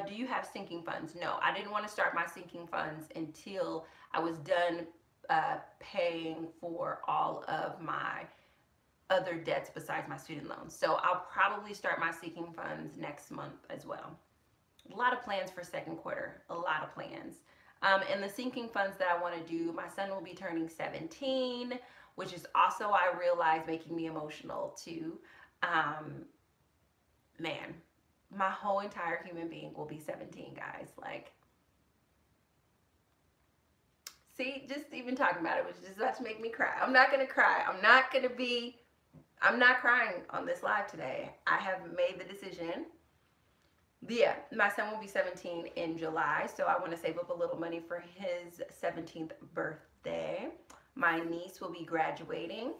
Do you have sinking funds? No, I didn't want to start my sinking funds until I was done paying for all of my other debts besides my student loans. So I'll probably start my sinking funds next month as well. A lot of plans for second quarter, a lot of plans. And the sinking funds that I want to do, my son will be turning 17, which is also, I realize, making me emotional too. Man, my whole entire human being will be 17, guys. Like, see, just even talking about it was just about to make me cry. I'm not going to cry. I'm not crying on this live today. I have made the decision. Yeah, my son will be 17 in July, so I want to save up a little money for his 17th birthday. My niece will be graduating,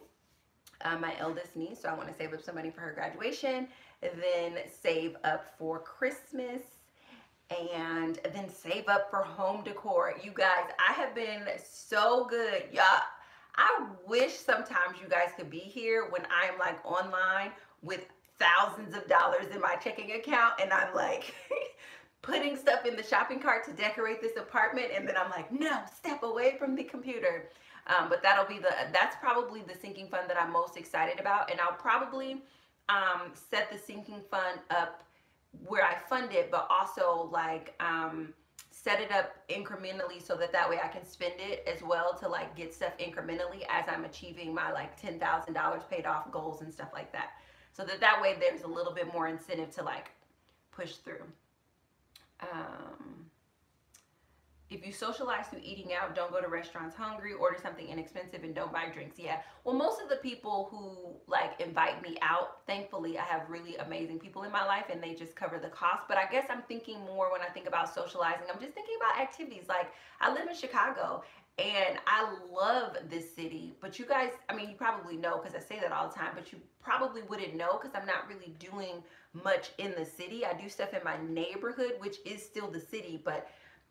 my eldest niece, so I want to save up some money for her graduation, then save up for Christmas, and then save up for home decor. You guys, I have been so good. Yeah, I wish sometimes you guys could be here when I am like online with thousands of dollars in my checking account, and I'm like putting stuff in the shopping cart to decorate this apartment, and then I'm like, no, step away from the computer. But that's probably the sinking fund that I'm most excited about, and I'll probably set the sinking fund up where I fund it, but also like set it up incrementally so that way I can spend it as well, to like get stuff incrementally as I'm achieving my like $10,000 paid off goals and stuff like that. So that way there's a little bit more incentive to like push through. If you socialize through eating out, don't go to restaurants hungry, order something inexpensive, and don't buy drinks. Yeah, well, most of the people who like invite me out, thankfully I have really amazing people in my life, and they just cover the cost. But I guess I'm thinking more, when I think about socializing, I'm just thinking about activities. Like, I live in Chicago, and I love this city, but you guys, I mean, you probably know, because I say that all the time, but you probably wouldn't know because I'm not really doing much in the city. I do stuff in my neighborhood, which is still the city, but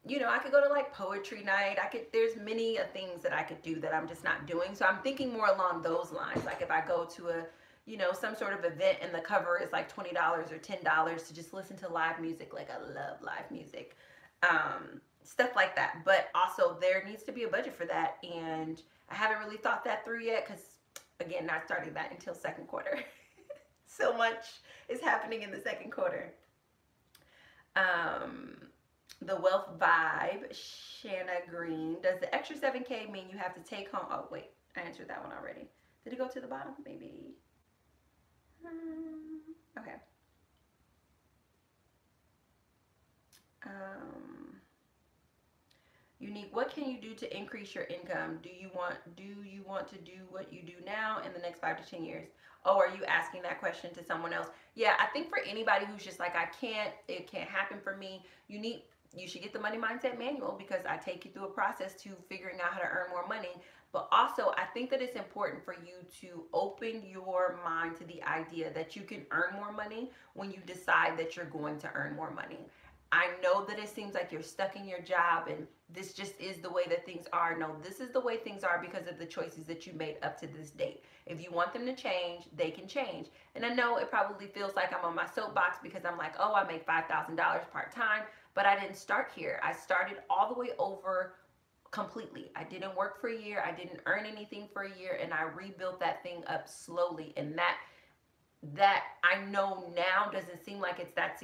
you know, I could go to like poetry night. There's many things that I could do that I'm just not doing. So I'm thinking more along those lines. Like if I go to a, you know, some sort of event and the cover is like $20 or $10 to just listen to live music. Like I love live music. Stuff like that. But also there needs to be a budget for that. And I haven't really thought that through yet because, again, not starting that until second quarter. So much is happening in the second quarter. The wealth vibe, Shanna Green. Does the extra 7K mean you have to take home? Oh, wait. I answered that one already. Did it go to the bottom? Maybe. Okay. Unique. What can you do to increase your income? Do you want to do what you do now in the next 5 to 10 years? Oh, are you asking that question to someone else? Yeah, I think for anybody who's just like, it can't happen for me, you should get the money mindset manual, because I take you through a process to figuring out how to earn more money. But also, I think that it's important for you to open your mind to the idea that you can earn more money when you decide that you're going to earn more money. I know that it seems like you're stuck in your job and this just is the way that things are. No, this is the way things are because of the choices that you made up to this date. If you want them to change, they can change. And I know it probably feels like I'm on my soapbox because I'm like, oh, I make $5,000 part-time, but I didn't start here. I started all the way over completely. I didn't work for a year. I didn't earn anything for a year, and I rebuilt that thing up slowly. And that I know now doesn't seem like it's that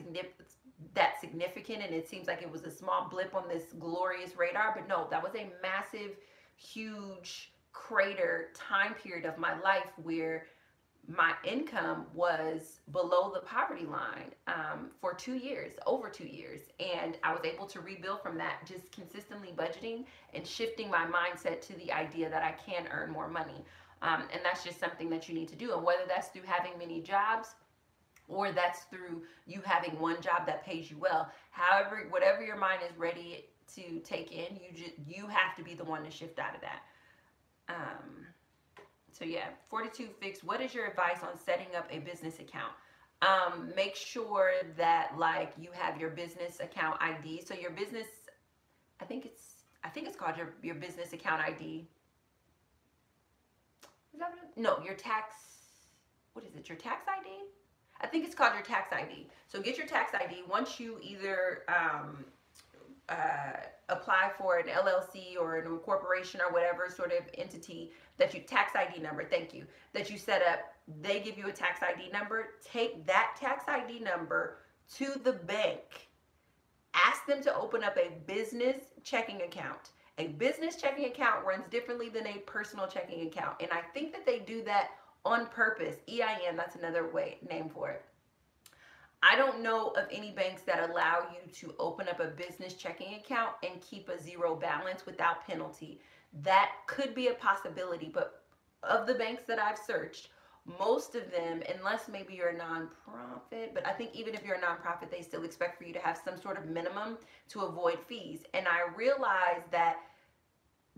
significant, and it seems like it was a small blip on this glorious radar, but no, that was a massive, huge crater time period of my life where my income was below the poverty line for 2 years, over 2 years, and I was able to rebuild from that, just consistently budgeting and shifting my mindset to the idea that I can earn more money. And that's just something that you need to do, and whether that's through having many jobs or that's through you having one job that pays you well. However, whatever your mind is ready to take in, you have to be the one to shift out of that. So yeah, 42 Fix, what is your advice on setting up a business account? Make sure that like you have your business account ID. So your business, I think it's called your business account ID. Is that what no, your tax, what is it, your tax ID? I think it's called your tax ID. So get your tax ID. Once you either apply for an LLC or an incorporation or whatever sort of entity that you, tax ID number, thank you, that you set up, they give you a tax ID number. Take that tax ID number to the bank. Ask them to open up a business checking account. A business checking account runs differently than a personal checking account. And I think that they do that on purpose. EIN, that's another name for it. I don't know of any banks that allow you to open up a business checking account and keep a zero balance without penalty. That could be a possibility, but of the banks that I've searched, most of them, unless maybe you're a nonprofit, but I think even if you're a nonprofit, they still expect for you to have some sort of minimum to avoid fees. And I realize that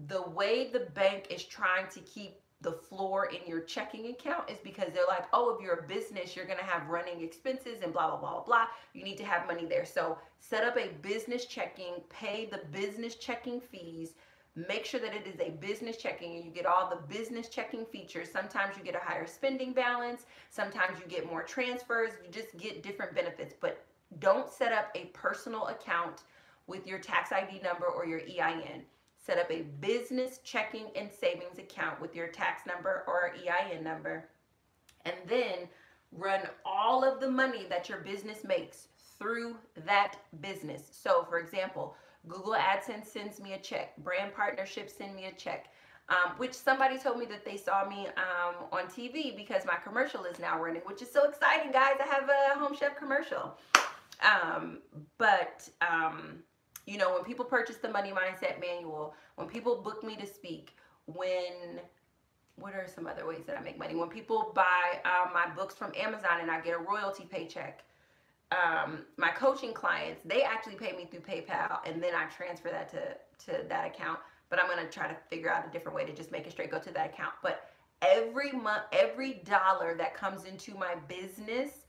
the way the bank is trying to keep the floor in your checking account is because they're like, oh, if you're a business, you're going to have running expenses and blah, blah, blah, blah. You need to have money there. So set up a business checking, pay the business checking fees, make sure that it is a business checking and you get all the business checking features. Sometimes you get a higher spending balance. Sometimes you get more transfers. You just get different benefits, but don't set up a personal account with your tax ID number or your EIN. Set up a business checking and savings account with your tax number or EIN number, and then run all of the money that your business makes through that business. So for example, Google AdSense sends me a check, brand partnerships send me a check, which somebody told me that they saw me on TV because my commercial is now running, which is so exciting, guys. I have a Home Chef commercial. You know, when people purchase the Money Mindset Manual, when people book me to speak, what are some other ways that I make money? When people buy my books from Amazon and I get a royalty paycheck, my coaching clients, they actually pay me through PayPal, and then I transfer that to that account. But I'm going to try to figure out a different way to just make it straight go to that account. But every month, every dollar that comes into my business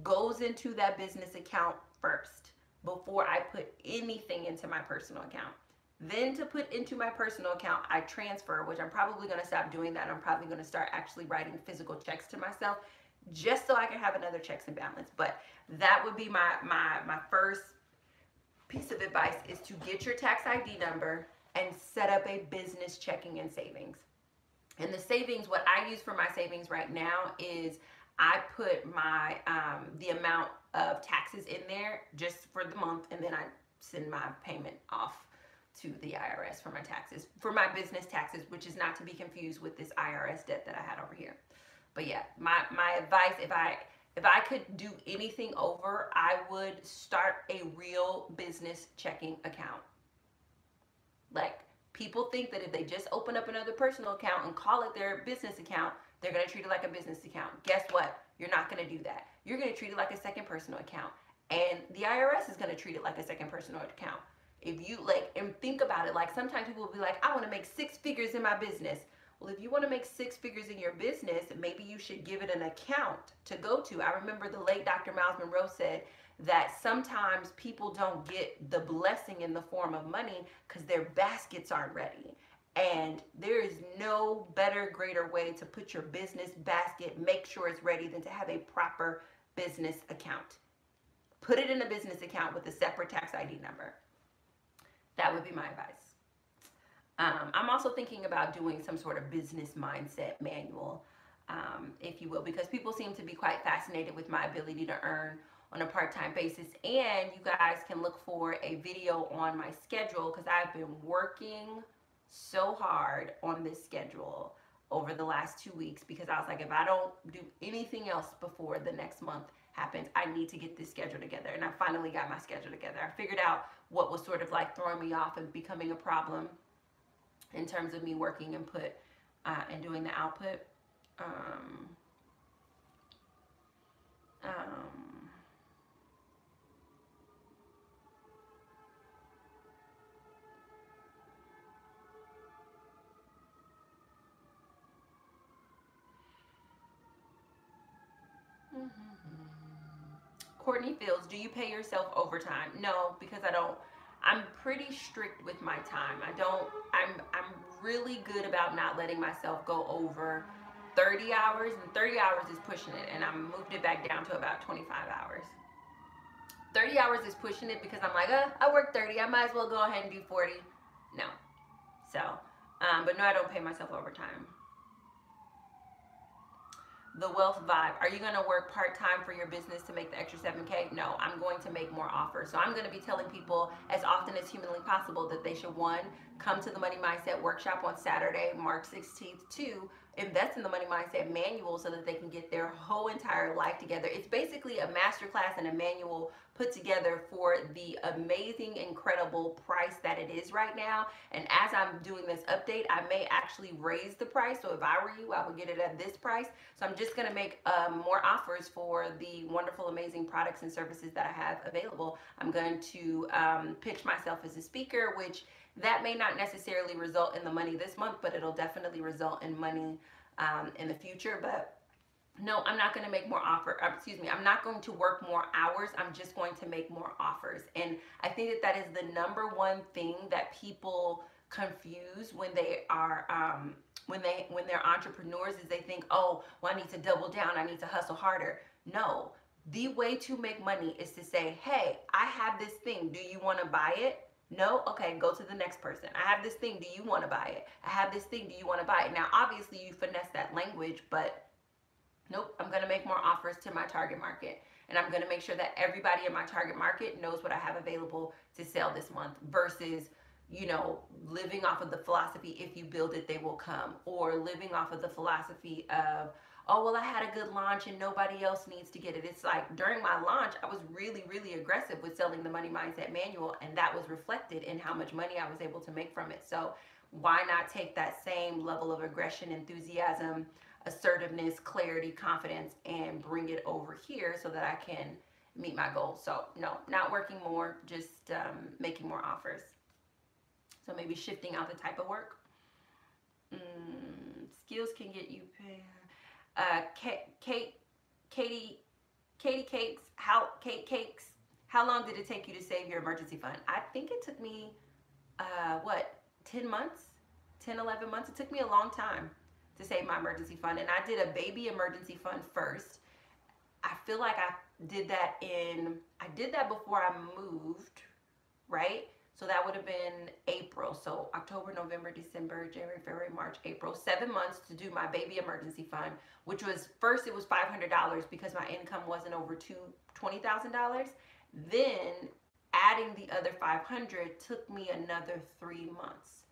goes into that business account first. before I put anything into my personal account. Then to put into my personal account, I transfer, which I'm probably going to stop doing that. I'm probably going to start actually writing physical checks to myself just so I can have another checks and balance. But that would be my first piece of advice, is to get your tax ID number and set up a business checking and savings. And the savings, what I use for my savings right now is I put my the amount of taxes in there just for the month, and then I send my payment off to the IRS for my taxes, for my business taxes, which is not to be confused with this IRS debt that I had over here. But yeah, my advice, if I could do anything over, I would start a real business checking account. Like, people think that if they just open up another personal account and call it their business account, they're going to treat it like a business account. Guess what? You're not going to do that. You're going to treat it like a second personal account. And the IRS is going to treat it like a second personal account. If you and think about it, like sometimes people will be like, I want to make 6 figures in my business. Well, if you want to make 6 figures in your business, maybe you should give it an account to go to. I remember the late Dr. Miles Monroe said that sometimes people don't get the blessing in the form of money because their baskets aren't ready. And there is no better, greater way to put your business basket, make sure it's ready, than to have a proper business account. Put it in a business account with a separate tax ID number. That would be my advice. I'm also thinking about doing some sort of business mindset manual, if you will, because people seem to be quite fascinated with my ability to earn on a part-time basis. And you guys can look for a video on my schedule, because I've been working so hard on this schedule over the last 2 weeks, because I was like, if I don't do anything else before the next month happens, I need to get this schedule together. And I finally got my schedule together. I figured out what was sort of like throwing me off and becoming a problem in terms of me working input and doing the output. Courtney Fields, do you pay yourself overtime? No, because I don't. I'm pretty strict with my time. I'm really good about not letting myself go over 30 hours, and 30 hours is pushing it, and I moved it back down to about 25 hours. 30 hours is pushing it because I'm like, I work 30, I might as well go ahead and do 40. No. So, but no, I don't pay myself overtime. The wealth vibe. Are you going to work part-time for your business to make the extra 7K? No, I'm going to make more offers. So I'm going to be telling people as often as humanly possible that they should, 1, come to the Money Mindset Workshop on Saturday, March 16th, 2, invest in the Money Mindset Manual so that they can get their whole entire life together. It's basically a masterclass and a manual put together for the amazing, incredible price that it is right now. And as I'm doing this update, I may actually raise the price. So if I were you, I would get it at this price. So I'm just going to make more offers for the wonderful, amazing products and services that I have available. I'm going to pitch myself as a speaker, which that may not necessarily result in the money this month, but it'll definitely result in money in the future. But no, I'm not going to make more I'm not going to work more hours. I'm just going to make more offers. And I think that that is the number one thing that people confuse when they are when they're entrepreneurs, is they think, oh, well, I need to double down, I need to hustle harder. No, the way to make money is to say, hey, I have this thing, do you want to buy it? No? Okay, go to the next person. I have this thing, do you want to buy it? I have this thing, do you want to buy it? Now, obviously, you finesse that language, but nope, I'm going to make more offers to my target market. And I'm going to make sure that everybody in my target market knows what I have available to sell this month, versus, you know, living off of the philosophy, if you build it, they will come. Or living off of the philosophy of, oh, well, I had a good launch and nobody else needs to get it. It's like, during my launch, I was really, really aggressive with selling the Money Mindset Manual, and that was reflected in how much money I was able to make from it. So why not take that same level of aggression, enthusiasm, assertiveness, clarity, confidence, and bring it over here so that I can meet my goals? So no, not working more, just making more offers. So maybe shifting out the type of work. Skills can get you paid. Katie Cakes, how long did it take you to save your emergency fund? I think it took me, 10 months, 10, 11 months. It took me a long time to save my emergency fund. And I did a baby emergency fund first. I feel like I did that before I moved, right? So that would have been April. So October, November, December, January, February, March, April. 7 months to do my baby emergency fund, which was, first it was $500 because my income wasn't over $20,000. Then adding the other 500 took me another 3 months.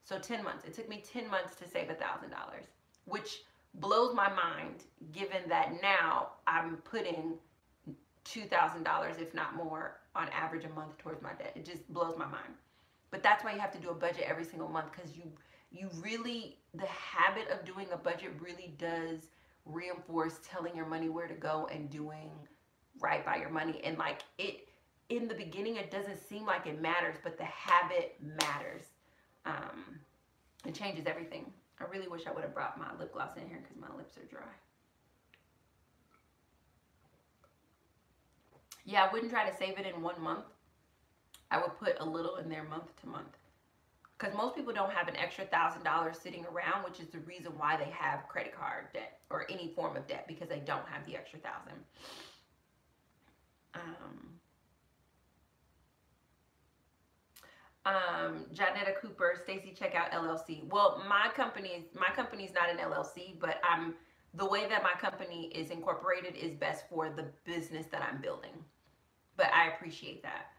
So 10 months. It took me 10 months to save $1,000, which blows my mind given that now I'm putting $2,000, if not more, on average a month towards my debt. It just blows my mind. But that's why you have to do a budget every single month, because you really, the habit of doing a budget really does reinforce telling your money where to go and doing right by your money. And like, it, in the beginning, it doesn't seem like it matters, but the habit matters. It changes everything. I really wish I would have brought my lip gloss in here because my lips are dry. Yeah, I wouldn't try to save it in 1 month. I would put a little in there month to month. Because most people don't have an extra $1,000 sitting around, which is the reason why they have credit card debt or any form of debt, because they don't have the extra $1,000. Janetta Cooper, Stacey, check out LLC. Well, my company's not an LLC, but the way that my company is incorporated is best for the business that I'm building. But I appreciate that.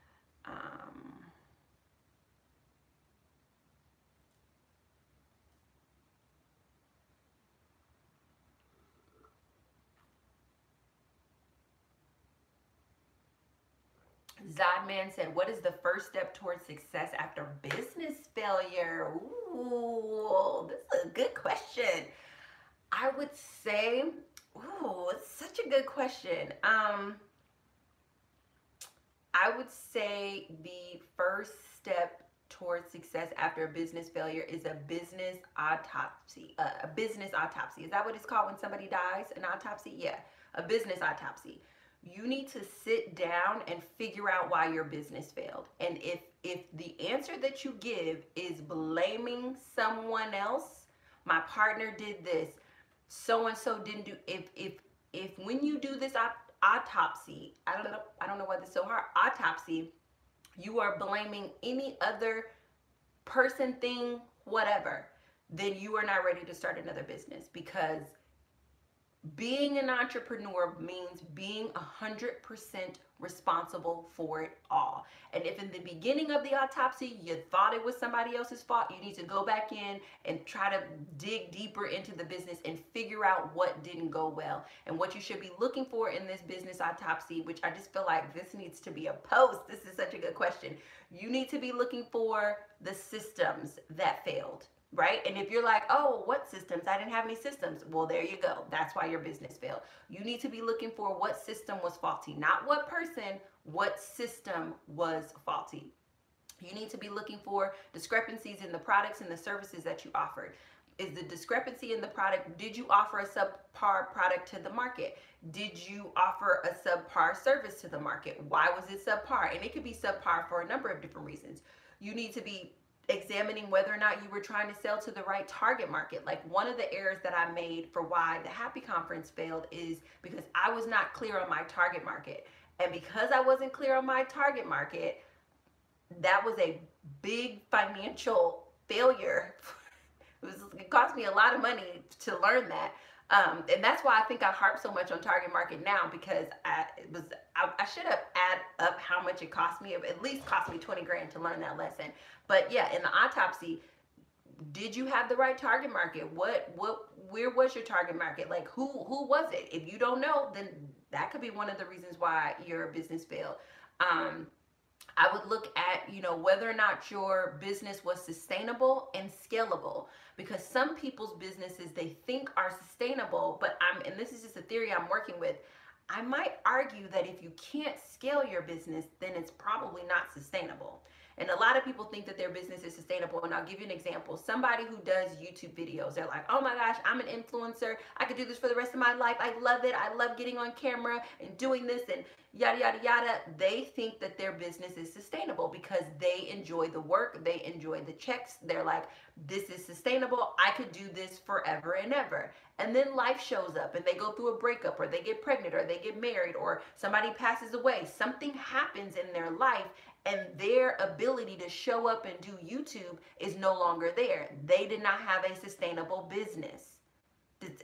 Zodman said, what is the first step towards success after business failure? Ooh, this is a good question. I would say, ooh, it's such a good question. I would say the first step towards success after a business failure is a business autopsy. A business autopsy. Is that what it's called when somebody dies? An autopsy? Yeah, a business autopsy. You need to sit down and figure out why your business failed. And if the answer that you give is blaming someone else, my partner did this, so-and-so didn't do, if when you do this autopsy, I don't know why this is so hard, autopsy, you are blaming any other person, thing, whatever, then you are not ready to start another business, because being an entrepreneur means being 100% responsible for it all. And if in the beginning of the autopsy you thought it was somebody else's fault, you need to go back in and try to dig deeper into the business and figure out what didn't go well. And what you should be looking for in this business autopsy, which I just feel like this needs to be a post. This is such a good question. You need to be looking for the systems that failed. Right? And if you're like, oh, what systems? I didn't have any systems. Well, there you go. That's why your business failed. You need to be looking for what system was faulty. Not what person, what system was faulty. You need to be looking for discrepancies in the products and the services that you offered. Is the discrepancy in the product, did you offer a subpar product to the market? Did you offer a subpar service to the market? Why was it subpar? And it could be subpar for a number of different reasons. You need to be examining whether or not you were trying to sell to the right target market. Like, one of the errors that I made for why the Happy Conference failed is because I was not clear on my target market. And because I wasn't clear on my target market, that was a big financial failure. It cost me a lot of money to learn that. And that's why I think I harp so much on target market now, because I should have added up how much it cost me. It at least cost me 20 grand to learn that lesson. But yeah, in the autopsy, did you have the right target market? Where was your target market? Like, who was it? If you don't know, then that could be one of the reasons why your business failed. I would look at, whether or not your business was sustainable and scalable, because some people's businesses they think are sustainable, but and this is just a theory I'm working with, I might argue that if you can't scale your business, then it's probably not sustainable. And a lot of people think that their business is sustainable. And I'll give you an example. Somebody who does YouTube videos, they're like, oh my gosh, I'm an influencer. I could do this for the rest of my life. I love it. I love getting on camera and doing this. And yada, yada, yada. They think that their business is sustainable because they enjoy the work, they enjoy the checks. They're like, this is sustainable. I could do this forever and ever. And then life shows up and they go through a breakup, or they get pregnant, or they get married, or somebody passes away. Something happens in their life, and their ability to show up and do YouTube is no longer there. They did not have a sustainable business.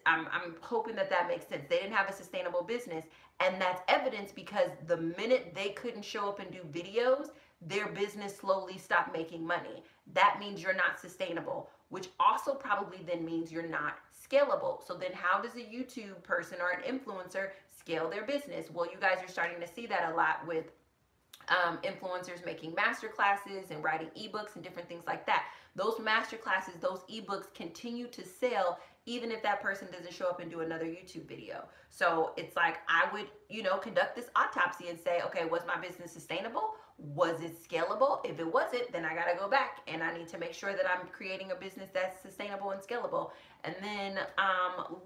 I'm hoping that that makes sense. They didn't have a sustainable business, and that's evidence because the minute they couldn't show up and do videos, their business slowly stopped making money. That means you're not sustainable, which also probably then means you're not scalable. So then how does a YouTube person or an influencer scale their business? Well, you guys are starting to see that a lot with influencers making master classes and writing ebooks and different things like that. Those master classes, those ebooks continue to sell even if that person doesn't show up and do another YouTube video. So it's like, I would, conduct this autopsy and say, okay, was my business sustainable? Was it scalable? If it wasn't, then I got to go back and I need to make sure that I'm creating a business that's sustainable and scalable. And then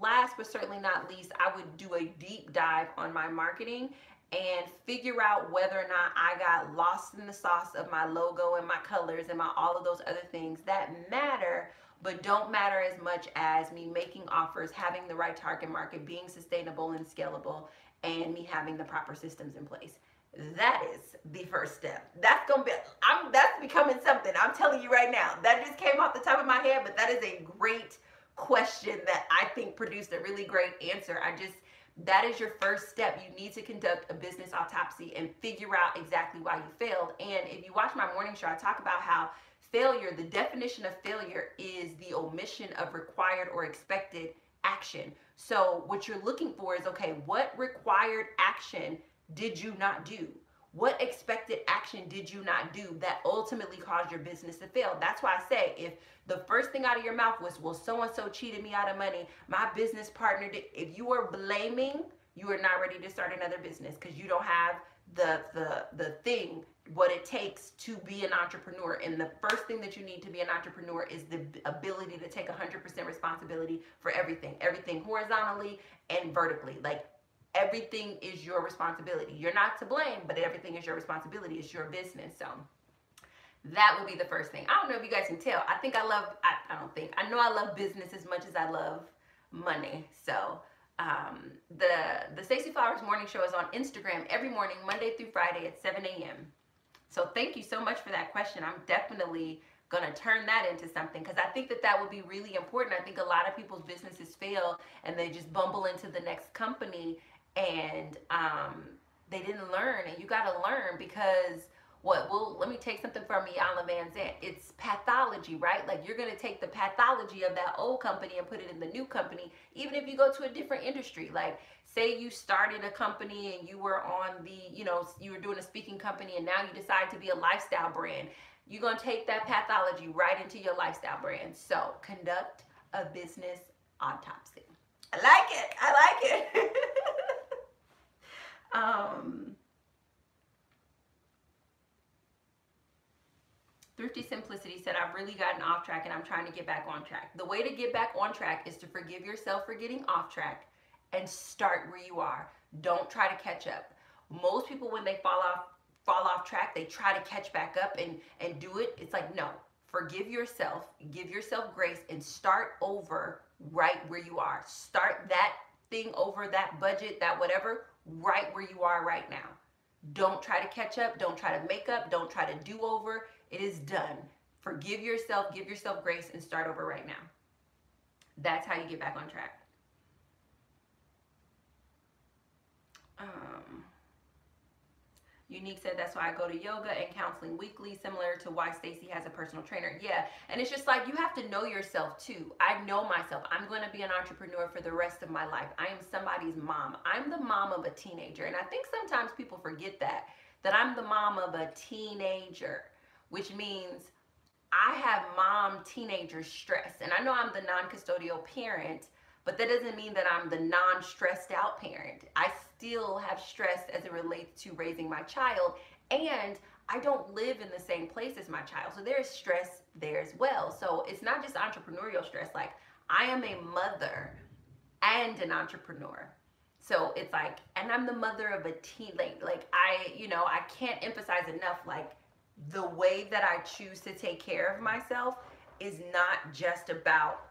last but certainly not least, I would do a deep dive on my marketing and figure out whether or not I got lost in the sauce of my logo and my colors and all of those other things that matter, but don't matter as much as me making offers, having the right target market, being sustainable and scalable, and me having the proper systems in place. That is the first step. That's becoming something. I'm telling you right now. That just came off the top of my head, but that is a great question that I think produced a really great answer. That is your first step. You need to conduct a business autopsy and figure out exactly why you failed. And if you watch my morning show, I talk about how failure, the definition of failure is the omission of required or expected action. So what you're looking for is, okay, what required action did you not do? What expected action did you not do that ultimately caused your business to fail? That's why I say, if the first thing out of your mouth was, well, so-and-so cheated me out of money, my business partner did, if you are blaming, you are not ready to start another business because you don't have the thing, what it takes to be an entrepreneur. And the first thing that you need to be an entrepreneur is the ability to take 100% responsibility for everything horizontally and vertically. Like, everything is your responsibility. You're not to blame, but everything is your responsibility. It's your business. So that would be the first thing. I don't know if you guys can tell. I know I love business as much as I love money. So the Stacey Flowers Morning Show is on Instagram every morning, Monday through Friday at 7 a.m. So thank you so much for that question. I'm definitely going to turn that into something because I think that would be really important. I think a lot of people's businesses fail and they just bumble into the next company and they didn't learn. And you got to learn because let me take something from Iyanla Vanzant. It's pathology, right? Like, you're going to take the pathology of that old company and put it in the new company, even if you go to a different industry. Like, say you started a company and you were on you were doing a speaking company and now you decide to be a lifestyle brand. You're going to take that pathology right into your lifestyle brand. So conduct a business autopsy. I like it. Thrifty Simplicity said, I've really gotten off track and I'm trying to get back on track. The way to get back on track is to forgive yourself for getting off track and start where you are. Don't try to catch up. Most people, when they fall off track, they try to catch back up and do it. It's like, no, forgive yourself, give yourself grace, and start over right where you are. Start that thing over, that budget, that whatever, right where you are right now. Don't try to catch up. Don't try to make up. Don't try to do over. It is done. Forgive yourself, give yourself grace, and start over right now. That's how you get back on track. Unique said, that's why I go to yoga and counseling weekly, similar to why Stacey has a personal trainer. Yeah, and it's just like, you have to know yourself too. I know myself. I'm going to be an entrepreneur for the rest of my life. I am somebody's mom. I'm the mom of a teenager. And I think sometimes people forget that I'm the mom of a teenager, which means I have mom-teenager stress. And I know I'm the non-custodial parent, but that doesn't mean that I'm the non-stressed out parent. I still have stress as it relates to raising my child, and I don't live in the same place as my child. So there's stress there as well. So it's not just entrepreneurial stress. Like, I am a mother and an entrepreneur. So it's like, and I'm the mother of a teen, like I can't emphasize enough, like the way that I choose to take care of myself is not just about,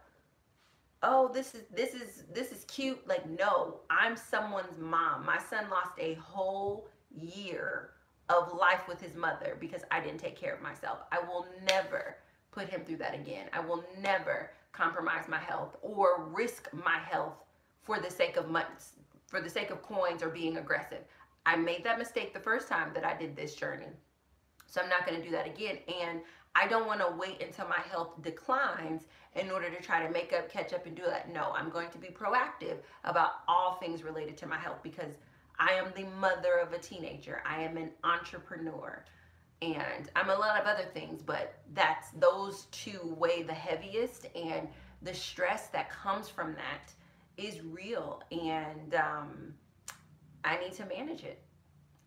oh, this is cute. Like, no, I'm someone's mom. My son lost a whole year of life with his mother because I didn't take care of myself. I will never put him through that again. I will never compromise my health or risk my health for the sake of months, for the sake of coins or being aggressive. I made that mistake the first time that I did this journey. So I'm not going to do that again. And I don't want to wait until my health declines in order to try to make up, catch up, and do that. No, I'm going to be proactive about all things related to my health because I am the mother of a teenager. I am an entrepreneur. And I'm a lot of other things, but those two weigh the heaviest, and the stress that comes from that is real, and I need to manage it.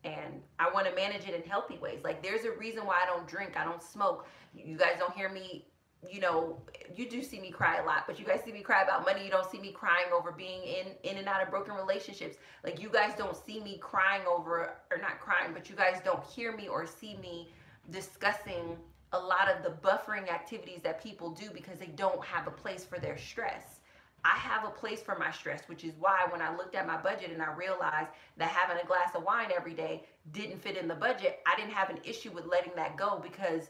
And I want to manage it in healthy ways. Like, there's a reason why I don't drink, I don't smoke. You guys don't hear me, you do see me cry a lot, but you guys see me cry about money. You don't see me crying over being in and out of broken relationships. Like, you guys don't see me crying over, or not crying, but you guys don't hear me or see me discussing a lot of the buffering activities that people do because they don't have a place for their stress. I have a place for my stress, which is why when I looked at my budget and I realized that having a glass of wine every day didn't fit in the budget, I didn't have an issue with letting that go because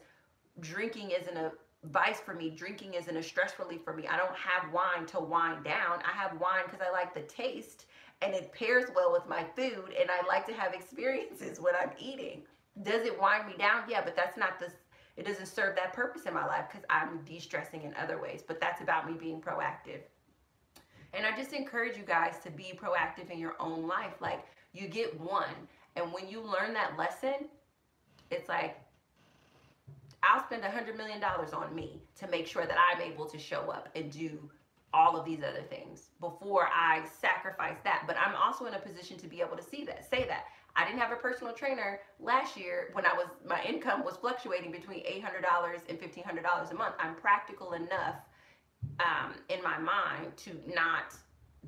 drinking isn't a vice for me. Drinking isn't a stress relief for me. I don't have wine to wind down. I have wine because I like the taste and it pairs well with my food, and I like to have experiences when I'm eating. Does it wind me down? Yeah, but it doesn't serve that purpose in my life because I'm de-stressing in other ways. But that's about me being proactive. And I just encourage you guys to be proactive in your own life. Like, you get one. And when you learn that lesson, it's like, I'll spend $100 million on me to make sure that I'm able to show up and do all of these other things before I sacrifice that. But I'm also in a position to be able to say that. I didn't have a personal trainer last year when my income was fluctuating between $800 and $1,500 a month. I'm practical enough in my mind to not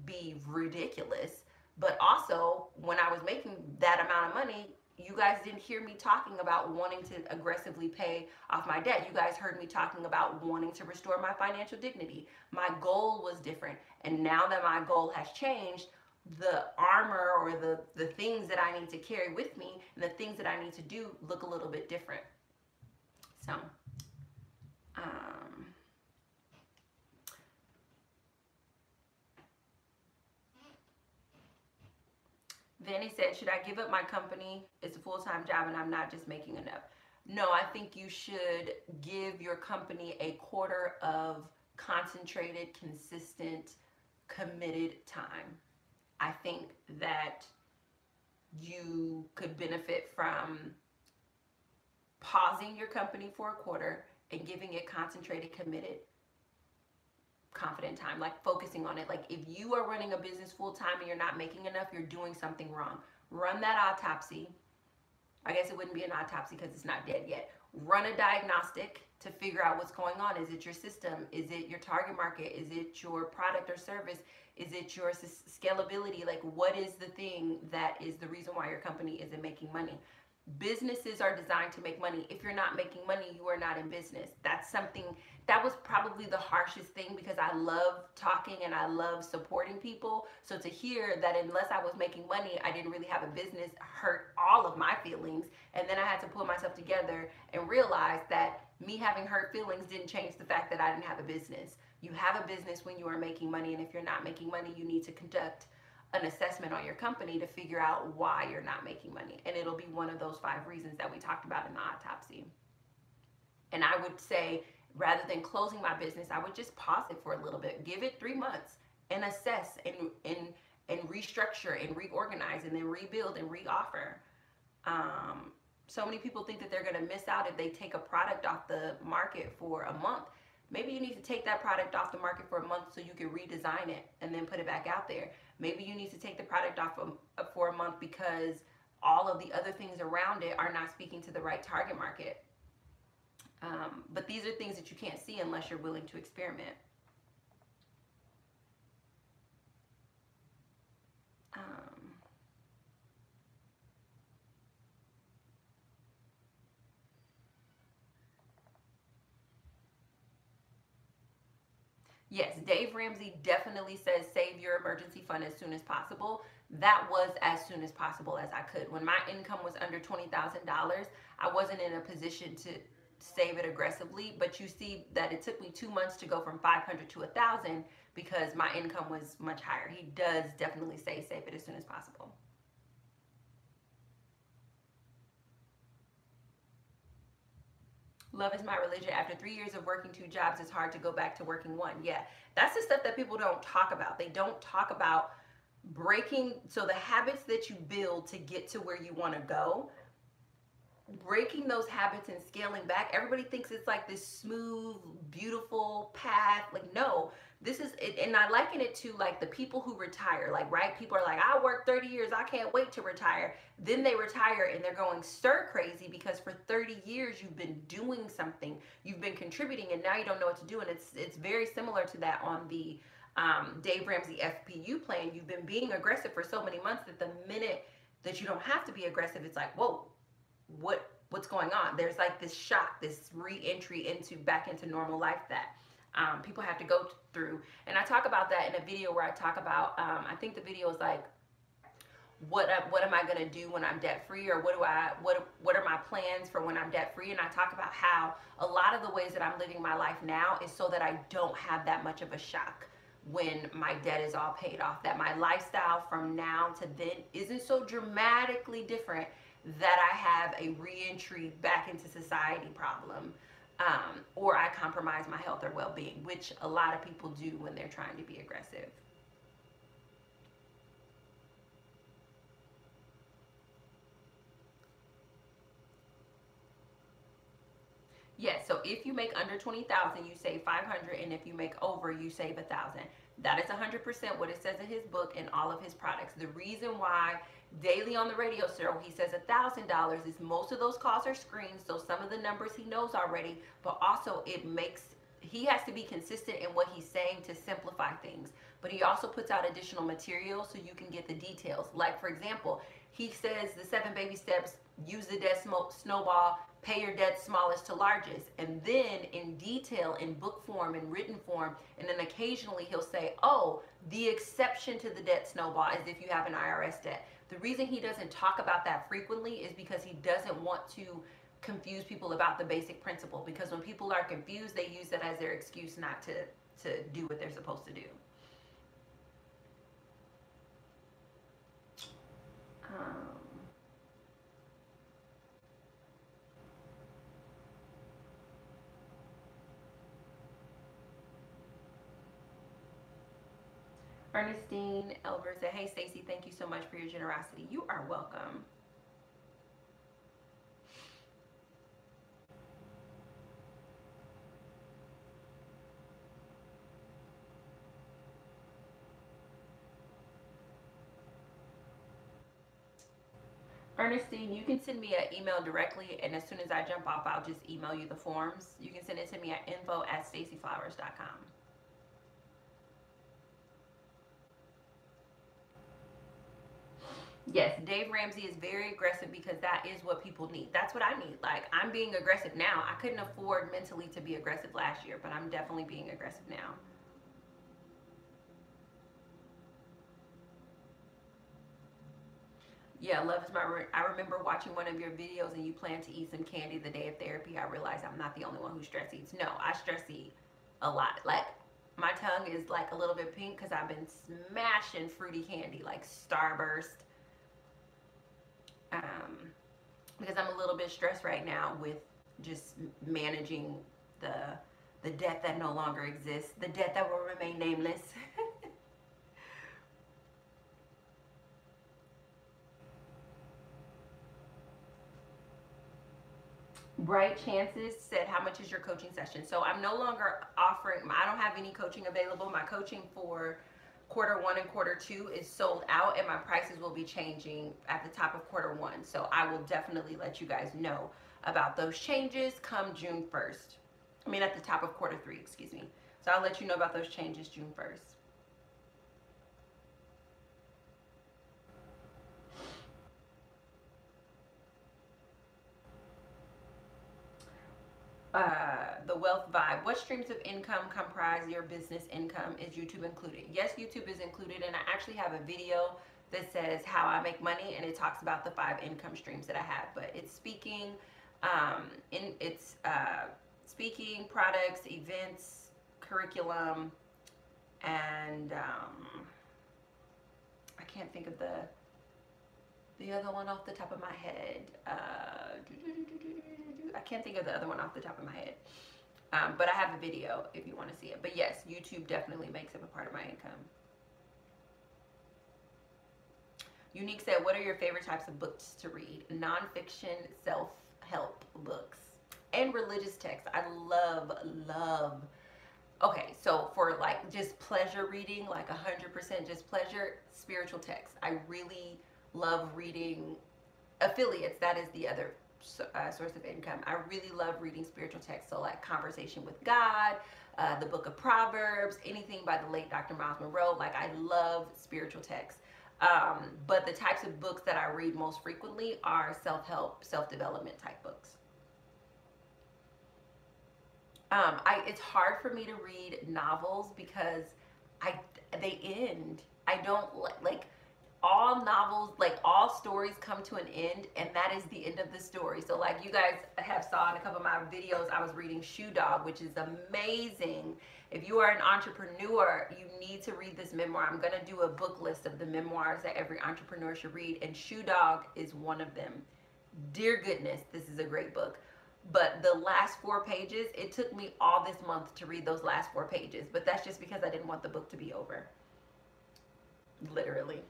be ridiculous, but also when I was making that amount of money, you guys didn't hear me talking about wanting to aggressively pay off my debt. You guys heard me talking about wanting to restore my financial dignity. My goal was different, and now that my goal has changed, the armor or the things that I need to carry with me and the things that I need to do look a little bit different. So Vanny said, should I give up my company? It's a full-time job and I'm not just making enough. No, I think you should give your company a quarter of concentrated, consistent, committed time. I think that you could benefit from pausing your company for a quarter and giving it concentrated, committed, confident time, like focusing on it. Like, if you are running a business full time and you're not making enough, you're doing something wrong. Run that autopsy. I guess it wouldn't be an autopsy because it's not dead yet. Run a diagnostic to figure out what's going on. Is it your system? Is it your target market? Is it your product or service? Is it your scalability? Like, what is the thing that is the reason why your company isn't making money? Businesses are designed to make money. If you're not making money, you are not in business. That's something that was probably the harshest thing because I love talking and I love supporting people. So to hear that unless I was making money, I didn't really have a business hurt all of my feelings. And then I had to pull myself together and realize that me having hurt feelings didn't change the fact that I didn't have a business. You have a business when you are making money, and if you're not making money, you need to conduct an assessment on your company to figure out why you're not making money. And it'll be one of those 5 reasons that we talked about in the autopsy. And I would say, rather than closing my business, I would just pause it for a little bit. Give it 3 months and assess and restructure and reorganize and then rebuild and reoffer. So many people think that they're going to miss out if they take a product off the market for a month. Maybe you need to take that product off the market for a month so you can redesign it and then put it back out there. Maybe you need to take the product off for a month because all of the other things around it are not speaking to the right target market. But these are things that you can't see unless you're willing to experiment. Um, Yes, Dave Ramsey definitely says save your emergency fund as soon as possible. That was as soon as possible as I could. When my income was under $20,000, I wasn't in a position to save it aggressively. But you see that it took me 2 months to go from 500 to 1,000 because my income was much higher. He does definitely say save it as soon as possible. Love is my religion. After 3 years of working two jobs, it's hard to go back to working one. Yeah, that's the stuff that people don't talk about. They don't talk about breaking. So the habits that you build to get to where you want to go, breaking those habits and scaling back. Everybody thinks it's like this smooth, beautiful path. Like, no, this is it. And I liken it to like the people who retire. Like, right, people are like, I worked 30 years, I can't wait to retire. Then they retire and they're going stir crazy because for 30 years you've been doing something, you've been contributing, and now you don't know what to do. And it's very similar to that on the Dave Ramsey FPU plan. You've been being aggressive for so many months that the minute that you don't have to be aggressive, it's like, whoa, what's going on? There's like this shock, this re-entry into back into normal life that people have to go through. And I talk about that in a video where I talk about I think the video is like, what am I going to do when I'm debt free, or what are my plans for when I'm debt free. And I talk about how a lot of the ways that I'm living my life now is so that I don't have that much of a shock when my debt is all paid off, that my lifestyle from now to then isn't so dramatically different that I have a re-entry back into society problem, or I compromise my health or well-being, which a lot of people do when they're trying to be aggressive. Yes, so if you make under 20,000, you save 500, and if you make over, you save 1,000. That is 100% what it says in his book and all of his products. The reason why daily on the radio show he says $1,000 is most of those calls are screened, so some of the numbers he knows already, but also he has to be consistent in what he's saying to simplify things. But he also puts out additional material so you can get the details. Like, for example, he says the 7 baby steps, use the debt snowball, pay your debt smallest to largest. And then in detail, in book form, in written form, and then occasionally he'll say, oh, the exception to the debt snowball is if you have an IRS debt. The reason he doesn't talk about that frequently is because he doesn't want to confuse people about the basic principle. Because when people are confused, they use that as their excuse not to do what they're supposed to do. Um, Ernestine Elbert said, hey, Stacey, thank you so much for your generosity. You are welcome. Ernestine, you can send me an email directly, and as soon as I jump off, I'll just email you the forms. You can send it to me at info@staceyflowers.com. Yes, Dave Ramsey is very aggressive because that is what people need. That's what I need. Like, I'm being aggressive now. I couldn't afford mentally to be aggressive last year, but I'm definitely being aggressive now. Yeah, love is I remember watching one of your videos and you plan to eat some candy the day of therapy. I realized I'm not the only one who stress eats. No, I stress eat a lot. Like, my tongue is like a little bit pink because I've been smashing fruity candy like Starburst. Um, because I'm a little bit stressed right now with just managing the the debt that no longer exists, the debt that will remain nameless. Bright Chances said, how much is your coaching session? So I'm no longer offering, I don't have any coaching available. My coaching for quarter 1 and quarter 2 is sold out, and my prices will be changing at the top of quarter 1. So I will definitely let you guys know about those changes come June 1st. I mean, at the top of quarter 3, excuse me. So I'll let you know about those changes June 1st. The wealth vibe. What streams of income comprise your business income? Is YouTube included? Yes, YouTube is included, and I actually have a video that says how I make money, and it talks about the 5 income streams that I have. But it's speaking, speaking, products, events, curriculum, and I can't think of the other one off the top of my head. I can't think of the other one off the top of my head. But I have a video if you want to see it. But yes, YouTube definitely makes up a part of my income. Unique said, what are your favorite types of books to read? Nonfiction, self-help books, and religious texts. I love. Okay, so for like just pleasure reading, like 100% just pleasure, spiritual texts. I really love reading affiliates. That is the other source of income. I really love reading spiritual texts. So like Conversation with God, the book of Proverbs, anything by the late Dr. Miles Monroe. Like I love spiritual texts. But the types of books that I read most frequently are self-help, self-development type books. It's hard for me to read novels because they end. I don't like all novels, like all stories come to an end, and that is the end of the story. So like you guys have saw in a couple of my videos, I was reading Shoe Dog, which is amazing. If you are an entrepreneur, you need to read this memoir. I'm gonna do a book list of the memoirs that every entrepreneur should read, and Shoe Dog is one of them. Dear goodness, this is a great book. But the last 4 pages, it took me all this month to read those last 4 pages. But that's just because I didn't want the book to be over. Literally.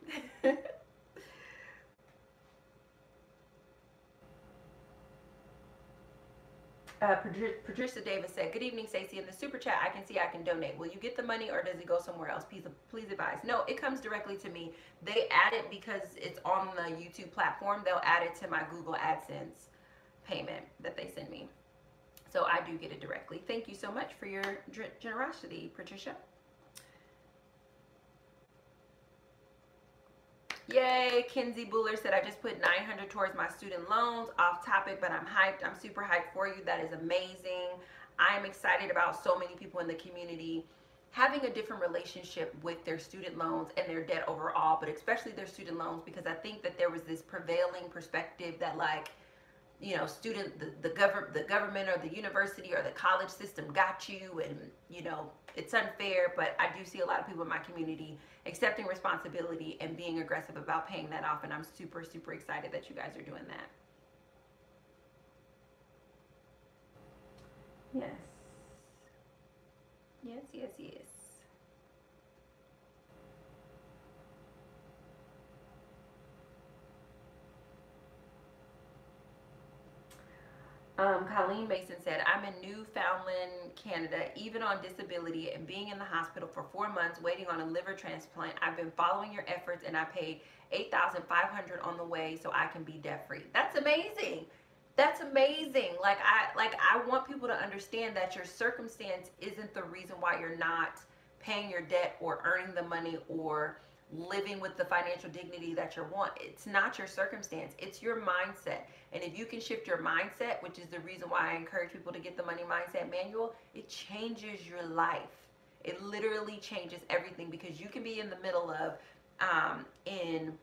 Patricia Davis said, good evening, Stacey. In the super chat, I can see I can donate. Will you get the money or does it go somewhere else? Please advise. No, it comes directly to me. They add it because it's on the YouTube platform. They'll add it to my Google AdSense payment that they send me. So I do get it directly. Thank you so much for your generosity, Patricia. Yay, Kenzie Buller said, I just put $900 towards my student loans. Off topic, but I'm hyped. I'm super hyped for you. That is amazing. I'm excited about so many people in the community having a different relationship with their student loans and their debt overall, but especially their student loans, because I think that there was this prevailing perspective that like, you know, the government or the university or the college system got you, and you know it's unfair. But I do see a lot of people in my community accepting responsibility and being aggressive about paying that off, and I'm super excited that you guys are doing that. Yes. Colleen Mason said, I'm in Newfoundland, Canada, even on disability and being in the hospital for 4 months waiting on a liver transplant. I've been following your efforts and I paid $8,500 on the way so I can be debt free. That's amazing. That's amazing. Like I want people to understand that your circumstance isn't the reason why you're not paying your debt or earning the money or living with the financial dignity that you want. It's not your circumstance, it's your mindset. And if you can shift your mindset, which is the reason why I encourage people to get the money mindset manual, it changes your life. It literally changes everything, because you can be in the middle of in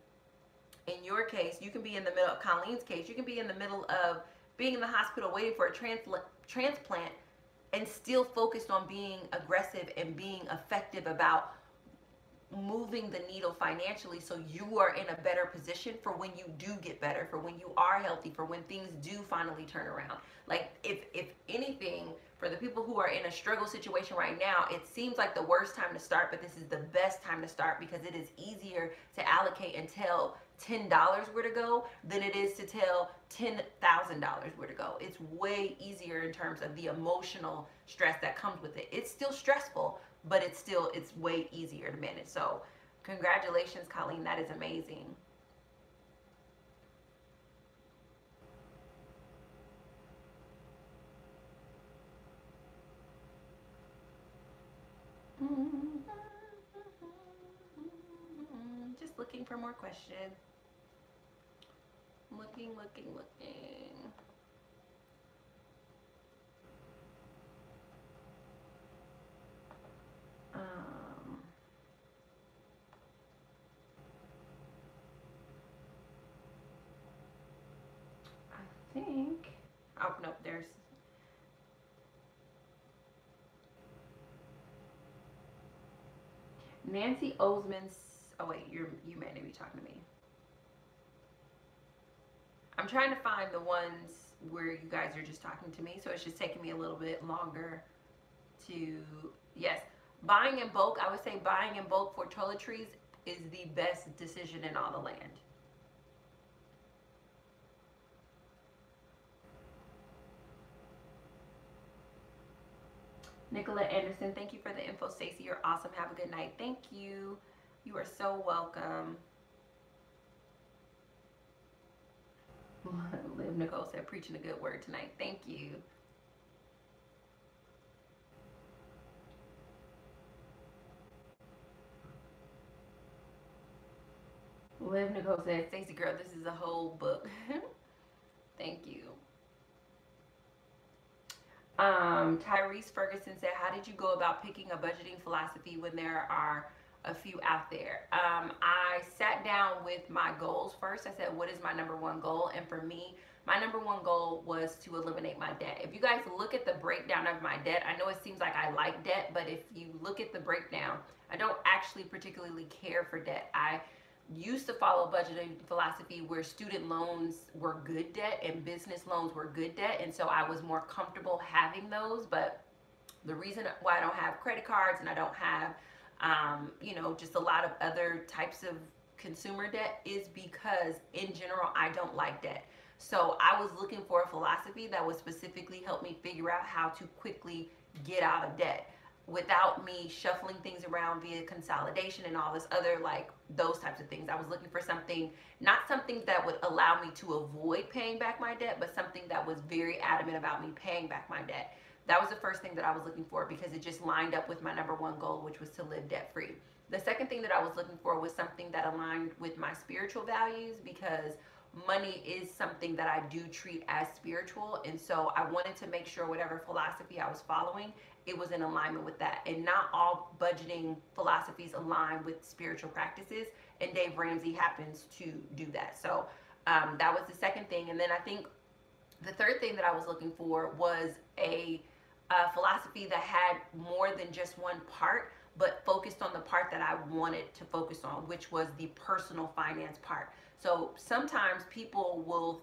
your case, you can be in the middle of Colleen's case, you can be in the middle of being in the hospital waiting for a transplant and still focused on being aggressive and being effective about moving the needle financially, so you are in a better position for when you do get better, for when you are healthy, for when things do finally turn around. Like if anything, for the people who are in a struggle situation right now, it seems like the worst time to start, but this is the best time to start, because it is easier to allocate and tell $10 where to go than it is to tell $10,000 where to go. It's way easier in terms of the emotional stress that comes with it. It's still stressful, but it's way easier to manage. So congratulations, Colleen, that is amazing. Just looking for more questions. Looking. Nancy Osmond's. Oh wait, you may not be talking to me. I'm trying to find the ones where you guys are just talking to me, so it's just taking me a little bit longer to. Yes, buying in bulk. I would say buying in bulk for toiletries is the best decision in all the land. Nicola Anderson, thank you for the info, Stacey. You're awesome. Have a good night. Thank you. You are so welcome. Liv Nicole said, preaching a good word tonight. Thank you. Liv Nicole said, Stacey girl, this is a whole book. Thank you. Tyrese Ferguson said, how did you go about picking a budgeting philosophy when there are a few out there? I sat down with my goals first. I said, what is my number one goal? And for me, my number one goal was to eliminate my debt. If you guys look at the breakdown of my debt, I know it seems like I like debt, but if you look at the breakdown, I don't actually particularly care for debt. I used to follow budgeting philosophy where student loans were good debt and business loans were good debt, and so I was more comfortable having those. But the reason why I don't have credit cards and I don't have just a lot of other types of consumer debt is because in general I don't like debt. So I was looking for a philosophy that would specifically help me figure out how to quickly get out of debt without me shuffling things around via consolidation and all this other, like those types of things. I was looking for something, not something that would allow me to avoid paying back my debt, but something that was very adamant about me paying back my debt. That was the first thing that I was looking for because it just lined up with my number one goal, which was to live debt free. The second thing that I was looking for was something that aligned with my spiritual values, because money is something that I do treat as spiritual. And so I wanted to make sure whatever philosophy I was following, it was in alignment with that. And not all budgeting philosophies align with spiritual practices. And Dave Ramsey happens to do that. So that was the second thing. And then I think the third thing that I was looking for was a philosophy that had more than just one part, but focused on the part that I wanted to focus on, which was the personal finance part. So sometimes people will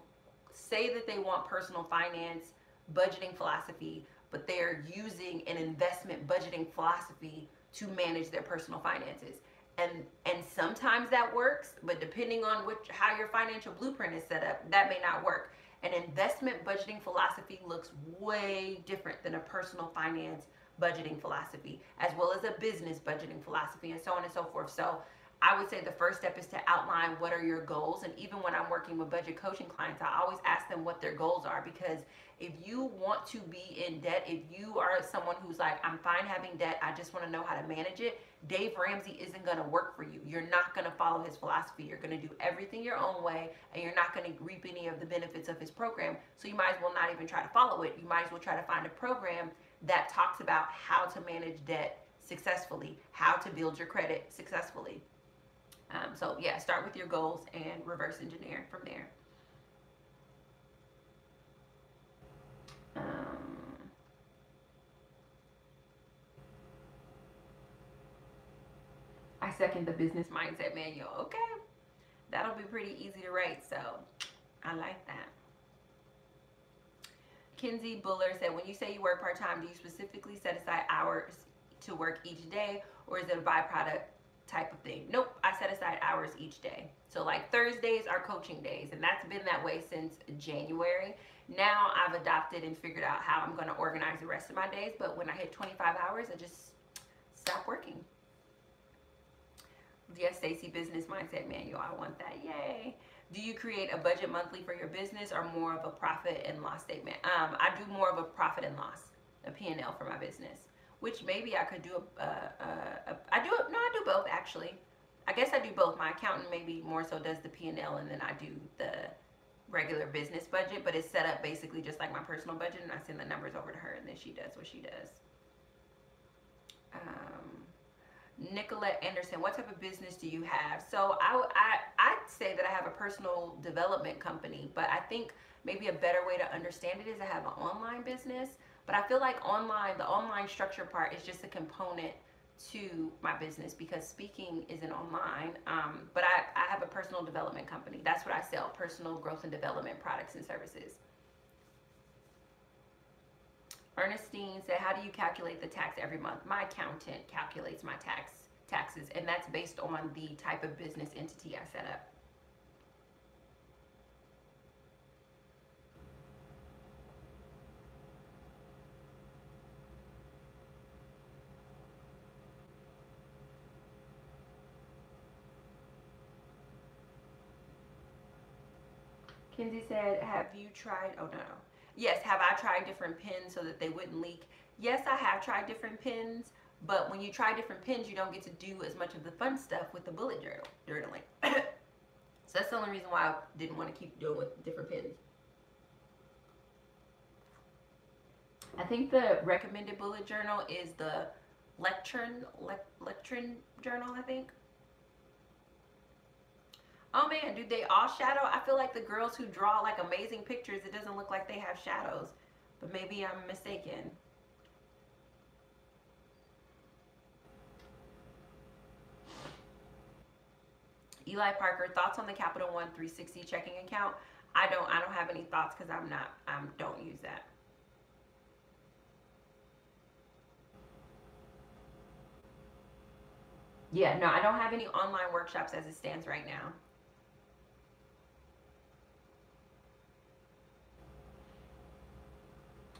say that they want personal finance budgeting philosophy, but they're using an investment budgeting philosophy to manage their personal finances. And sometimes that works, but depending on how your financial blueprint is set up, that may not work. An investment budgeting philosophy looks way different than a personal finance budgeting philosophy, as well as a business budgeting philosophy, and so on and so forth. So I would say the first step is to outline what are your goals. And even when I'm working with budget coaching clients, I always ask them what their goals are, because if you want to be in debt, if you are someone who's like, I'm fine having debt, I just want to know how to manage it, Dave Ramsey isn't going to work for you. You're not going to follow his philosophy. You're going to do everything your own way, and you're not going to reap any of the benefits of his program. So you might as well not even try to follow it. You might as well try to find a program that talks about how to manage debt successfully, how to build your credit successfully. So yeah, start with your goals and reverse engineer from there. I second the business mindset manual. Okay, that'll be pretty easy to write, so I like that. Kinsey Buller said, when you say you work part-time, do you specifically set aside hours to work each day, or is it a byproduct type of thing? Nope, I set aside hours each day. So like Thursdays are coaching days, and that's been that way since January. Now I've adopted and figured out how I'm going to organize the rest of my days, but when I hit 25 hours, I just stop working. Yes, Stacey, business mindset manual. I want that. Yay. Do you create a budget monthly for your business, or more of a profit and loss statement? I do more of a profit and loss, a P&L for my business, which maybe I could do I do both actually. I guess I do both. My accountant maybe more so does the P&L, and then I do the regular business budget, but it's set up basically just like my personal budget, and I send the numbers over to her, and then she does what she does. Nicolette Anderson, what type of business do you have? So I'd say that I have a personal development company, but I think maybe a better way to understand it is I have an online business. But I feel like the online structure part is just a component to my business because speaking isn't online. But I have a personal development company. That's what I sell, personal growth and development products and services. Ernestine said, how do you calculate the tax every month? My accountant calculates my taxes, and that's based on the type of business entity I set up. Kinsey said, have you tried, oh no. Yes, have I tried different pens so that they wouldn't leak? Yes, I have tried different pens, but when you try different pens, you don't get to do as much of the fun stuff with the bullet journaling. So that's the only reason why I didn't want to keep doing with different pens. I think the recommended bullet journal is the Lectern journal, I think. Oh man, do they all shadow? I feel like the girls who draw like amazing pictures, it doesn't look like they have shadows. But maybe I'm mistaken. Eli Parker, thoughts on the Capital One 360 checking account? I don't have any thoughts because I don't use that. Yeah, no, I don't have any online workshops as it stands right now.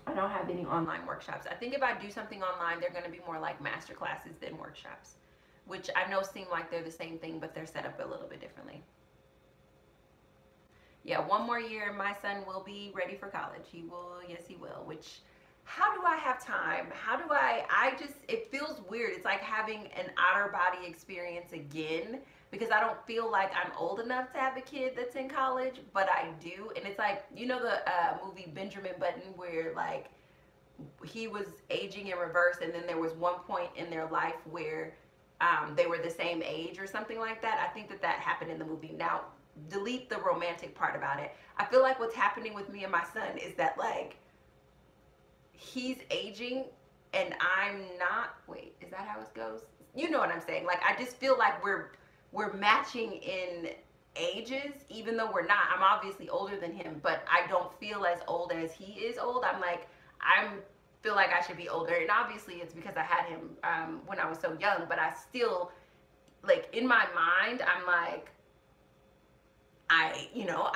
I don't have any online workshops. I think if I do something online, they're going to be more like master classes than workshops, which I know seem like they're the same thing, but they're set up a little bit differently. Yeah, one more year, my son will be ready for college. He will, yes, he will, which, how do I have time? How do I just, it feels weird. It's like having an outer body experience again, because I don't feel like I'm old enough to have a kid that's in college, but I do. And it's like, you know the movie Benjamin Button, where like he was aging in reverse, and then there was one point in their life where they were the same age or something like that. I think that happened in the movie. Now, delete the romantic part about it. I feel like what's happening with me and my son is that like he's aging and I'm not. Wait, is that how it goes? You know what I'm saying? Like, I just feel like we're matching in ages, even though we're not. I'm obviously older than him, but I don't feel as old as he is old. I'm like, feel like I should be older, and obviously it's because I had him when I was so young, but I still, like, in my mind, I'm like, I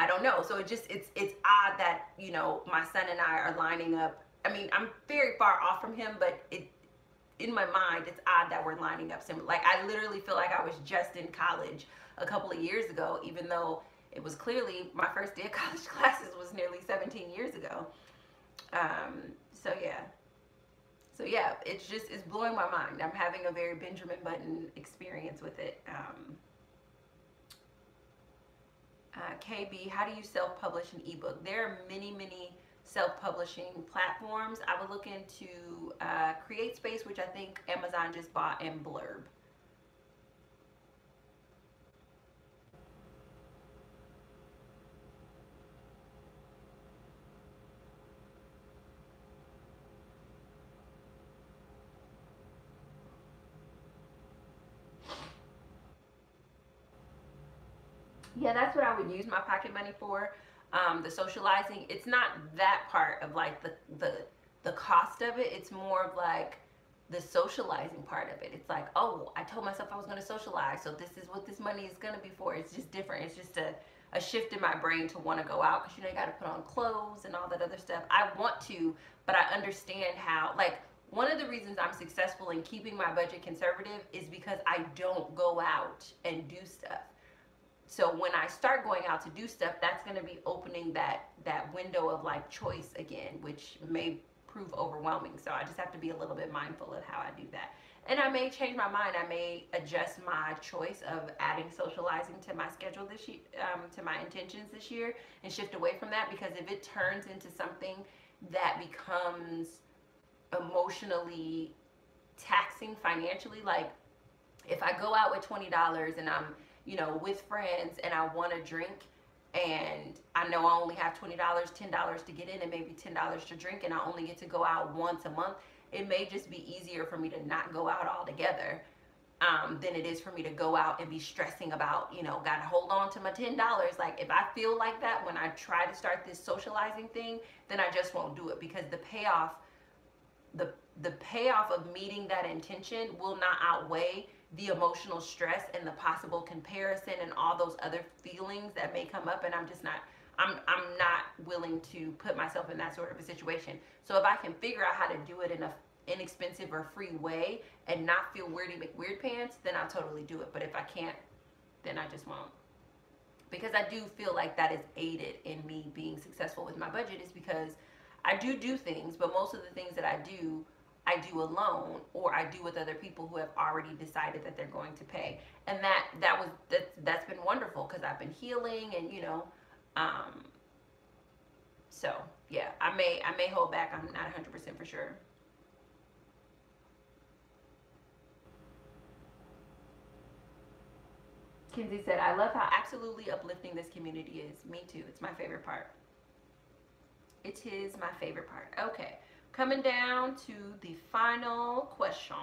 don't know. So it's odd that, my son and I are lining up. I mean, I'm very far off from him, but in my mind, it's odd that we're lining up similar. Like, I literally feel like I was just in college a couple of years ago, even though it was clearly my first day of college classes was nearly 17 years ago. So yeah, it's blowing my mind. I'm having a very Benjamin Button experience with it. KB, how do you self-publish an ebook? There are many self-publishing platforms. I would look into CreateSpace, which I think Amazon just bought, and Blurb. Yeah, that's what I would use my pocket money for. The socializing, it's not that part of like the cost of it. It's more of like the socializing part of it. It's like, oh, I told myself I was going to socialize, so this is what this money is going to be for. It's just different. It's just a shift in my brain to want to go out, because you got to put on clothes and all that other stuff. I want to, but I understand how, like, one of the reasons I'm successful in keeping my budget conservative is because I don't go out and do stuff. So when I start going out to do stuff, that's going to be opening that window of like choice again, which may prove overwhelming. So I just have to be a little bit mindful of how I do that. And I may change my mind. I may adjust my choice of adding socializing to my schedule this year, to my intentions this year, and shift away from that, because if it turns into something that becomes emotionally taxing financially, like if I go out with $20 and I'm with friends and I want to drink, and I know I only have $20, $10 to get in, and maybe $10 to drink, and I only get to go out once a month, it may just be easier for me to not go out altogether than it is for me to go out and be stressing about, you know, gotta hold on to my $10. Like, if I feel like that when I try to start this socializing thing, then I just won't do it, because the payoff, the payoff of meeting that intention will not outweigh the emotional stress and the possible comparison and all those other feelings that may come up. And I'm just not, I'm not willing to put myself in that sort of a situation. So if I can figure out how to do it in a inexpensive or free way and not feel weirdy McWeird pants, then I'll totally do it. But if I can't, then I just won't. Because I do feel like that is aided in me being successful with my budget, is because I do things, but most of the things that I do alone, or I do with other people who have already decided that they're going to pay. And that's been wonderful, because I've been healing, and you know, so yeah, I may hold back. I'm not 100% for sure. Kinsey said, I love how absolutely uplifting this community is. Me too. It's my favorite part. It is my favorite part. Okay. Coming down to the final questions.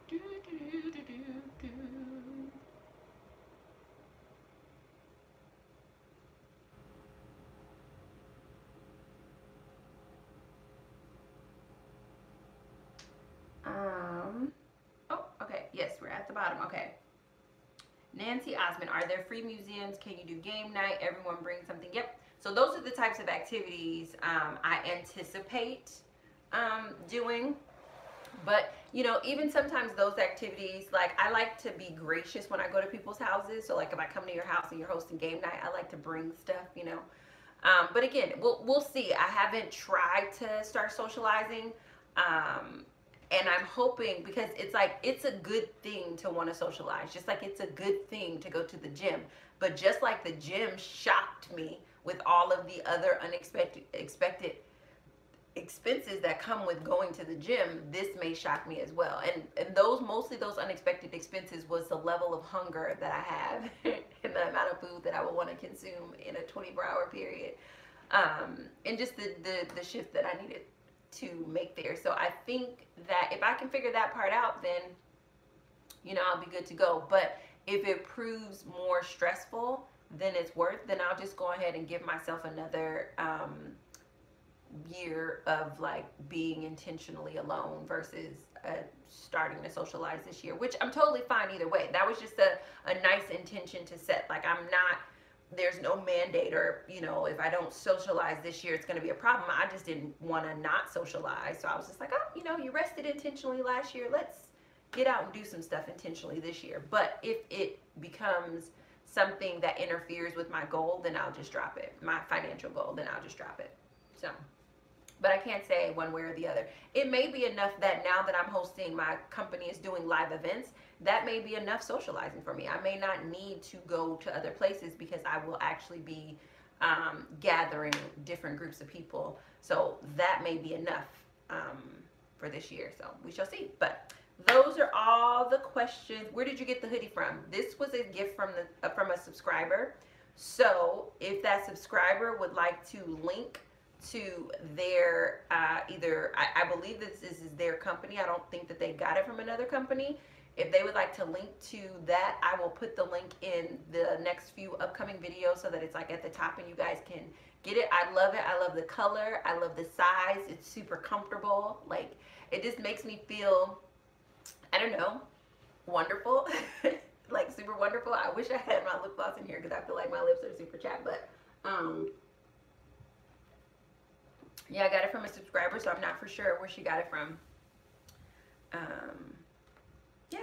Do, do, do, do, do, do. Oh, okay. Yes, we're at the bottom. Okay. Nancy Osmond, are there free museums? Can you do game night? Everyone bring something. Yep. So those are the types of activities I anticipate doing. But, you know, even sometimes those activities, like, I like to be gracious when I go to people's houses. So, like, if I come to your house and you're hosting game night, I like to bring stuff, you know. But again, we'll see. I haven't tried to start socializing. And I'm hoping, because it's like, it's a good thing to want to socialize, just like it's a good thing to go to the gym. But just like the gym shocked me with all of the other expected expenses that come with going to the gym, this may shock me as well. And those, mostly those unexpected expenses, was the level of hunger that I have and the amount of food that I would want to consume in a 24-hour period, and just the shift that I needed to make there. So I think that if I can figure that part out, then, you know, I'll be good to go. But if it proves more stressful than it's worth, then I'll just go ahead and give myself another year of like being intentionally alone versus starting to socialize this year, which I'm totally fine either way. That was just a nice intention to set. Like, I'm not, there's no mandate, or, you know, if I don't socialize this year, it's going to be a problem. I just didn't want to not socialize. So I was just like, oh, you know, you rested intentionally last year. Let's get out and do some stuff intentionally this year. But if it becomes something that interferes with my goal, then I'll just drop it. My financial goal, then I'll just drop it. So, but I can't say one way or the other. It may be enough that now that I'm hosting, my company is doing live events, that may be enough socializing for me. I may not need to go to other places, because I will actually be gathering different groups of people. So that may be enough for this year. So we shall see. But those are all the questions. Where did you get the hoodie from? This was a gift from a subscriber. So if that subscriber would like to link to their either, I believe this is their company. I don't think that they got it from another company. If they would like to link to that, I will put the link in the next few upcoming videos, so that it's like at the top and you guys can get it. I love it. I love the color. I love the size. It's super comfortable. Like, it just makes me feel, I don't know, wonderful. Like, super wonderful. I wish I had my lip gloss in here, because I feel like my lips are super chapped. But yeah, I got it from a subscriber, so I'm not for sure where she got it from. Yeah.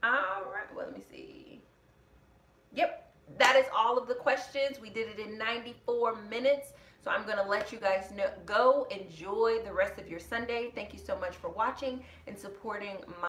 All right. Well, let me see. Yep. That is all of the questions. We did it in 94 minutes. So I'm going to let you guys go. Enjoy the rest of your Sunday. Thank you so much for watching and supporting my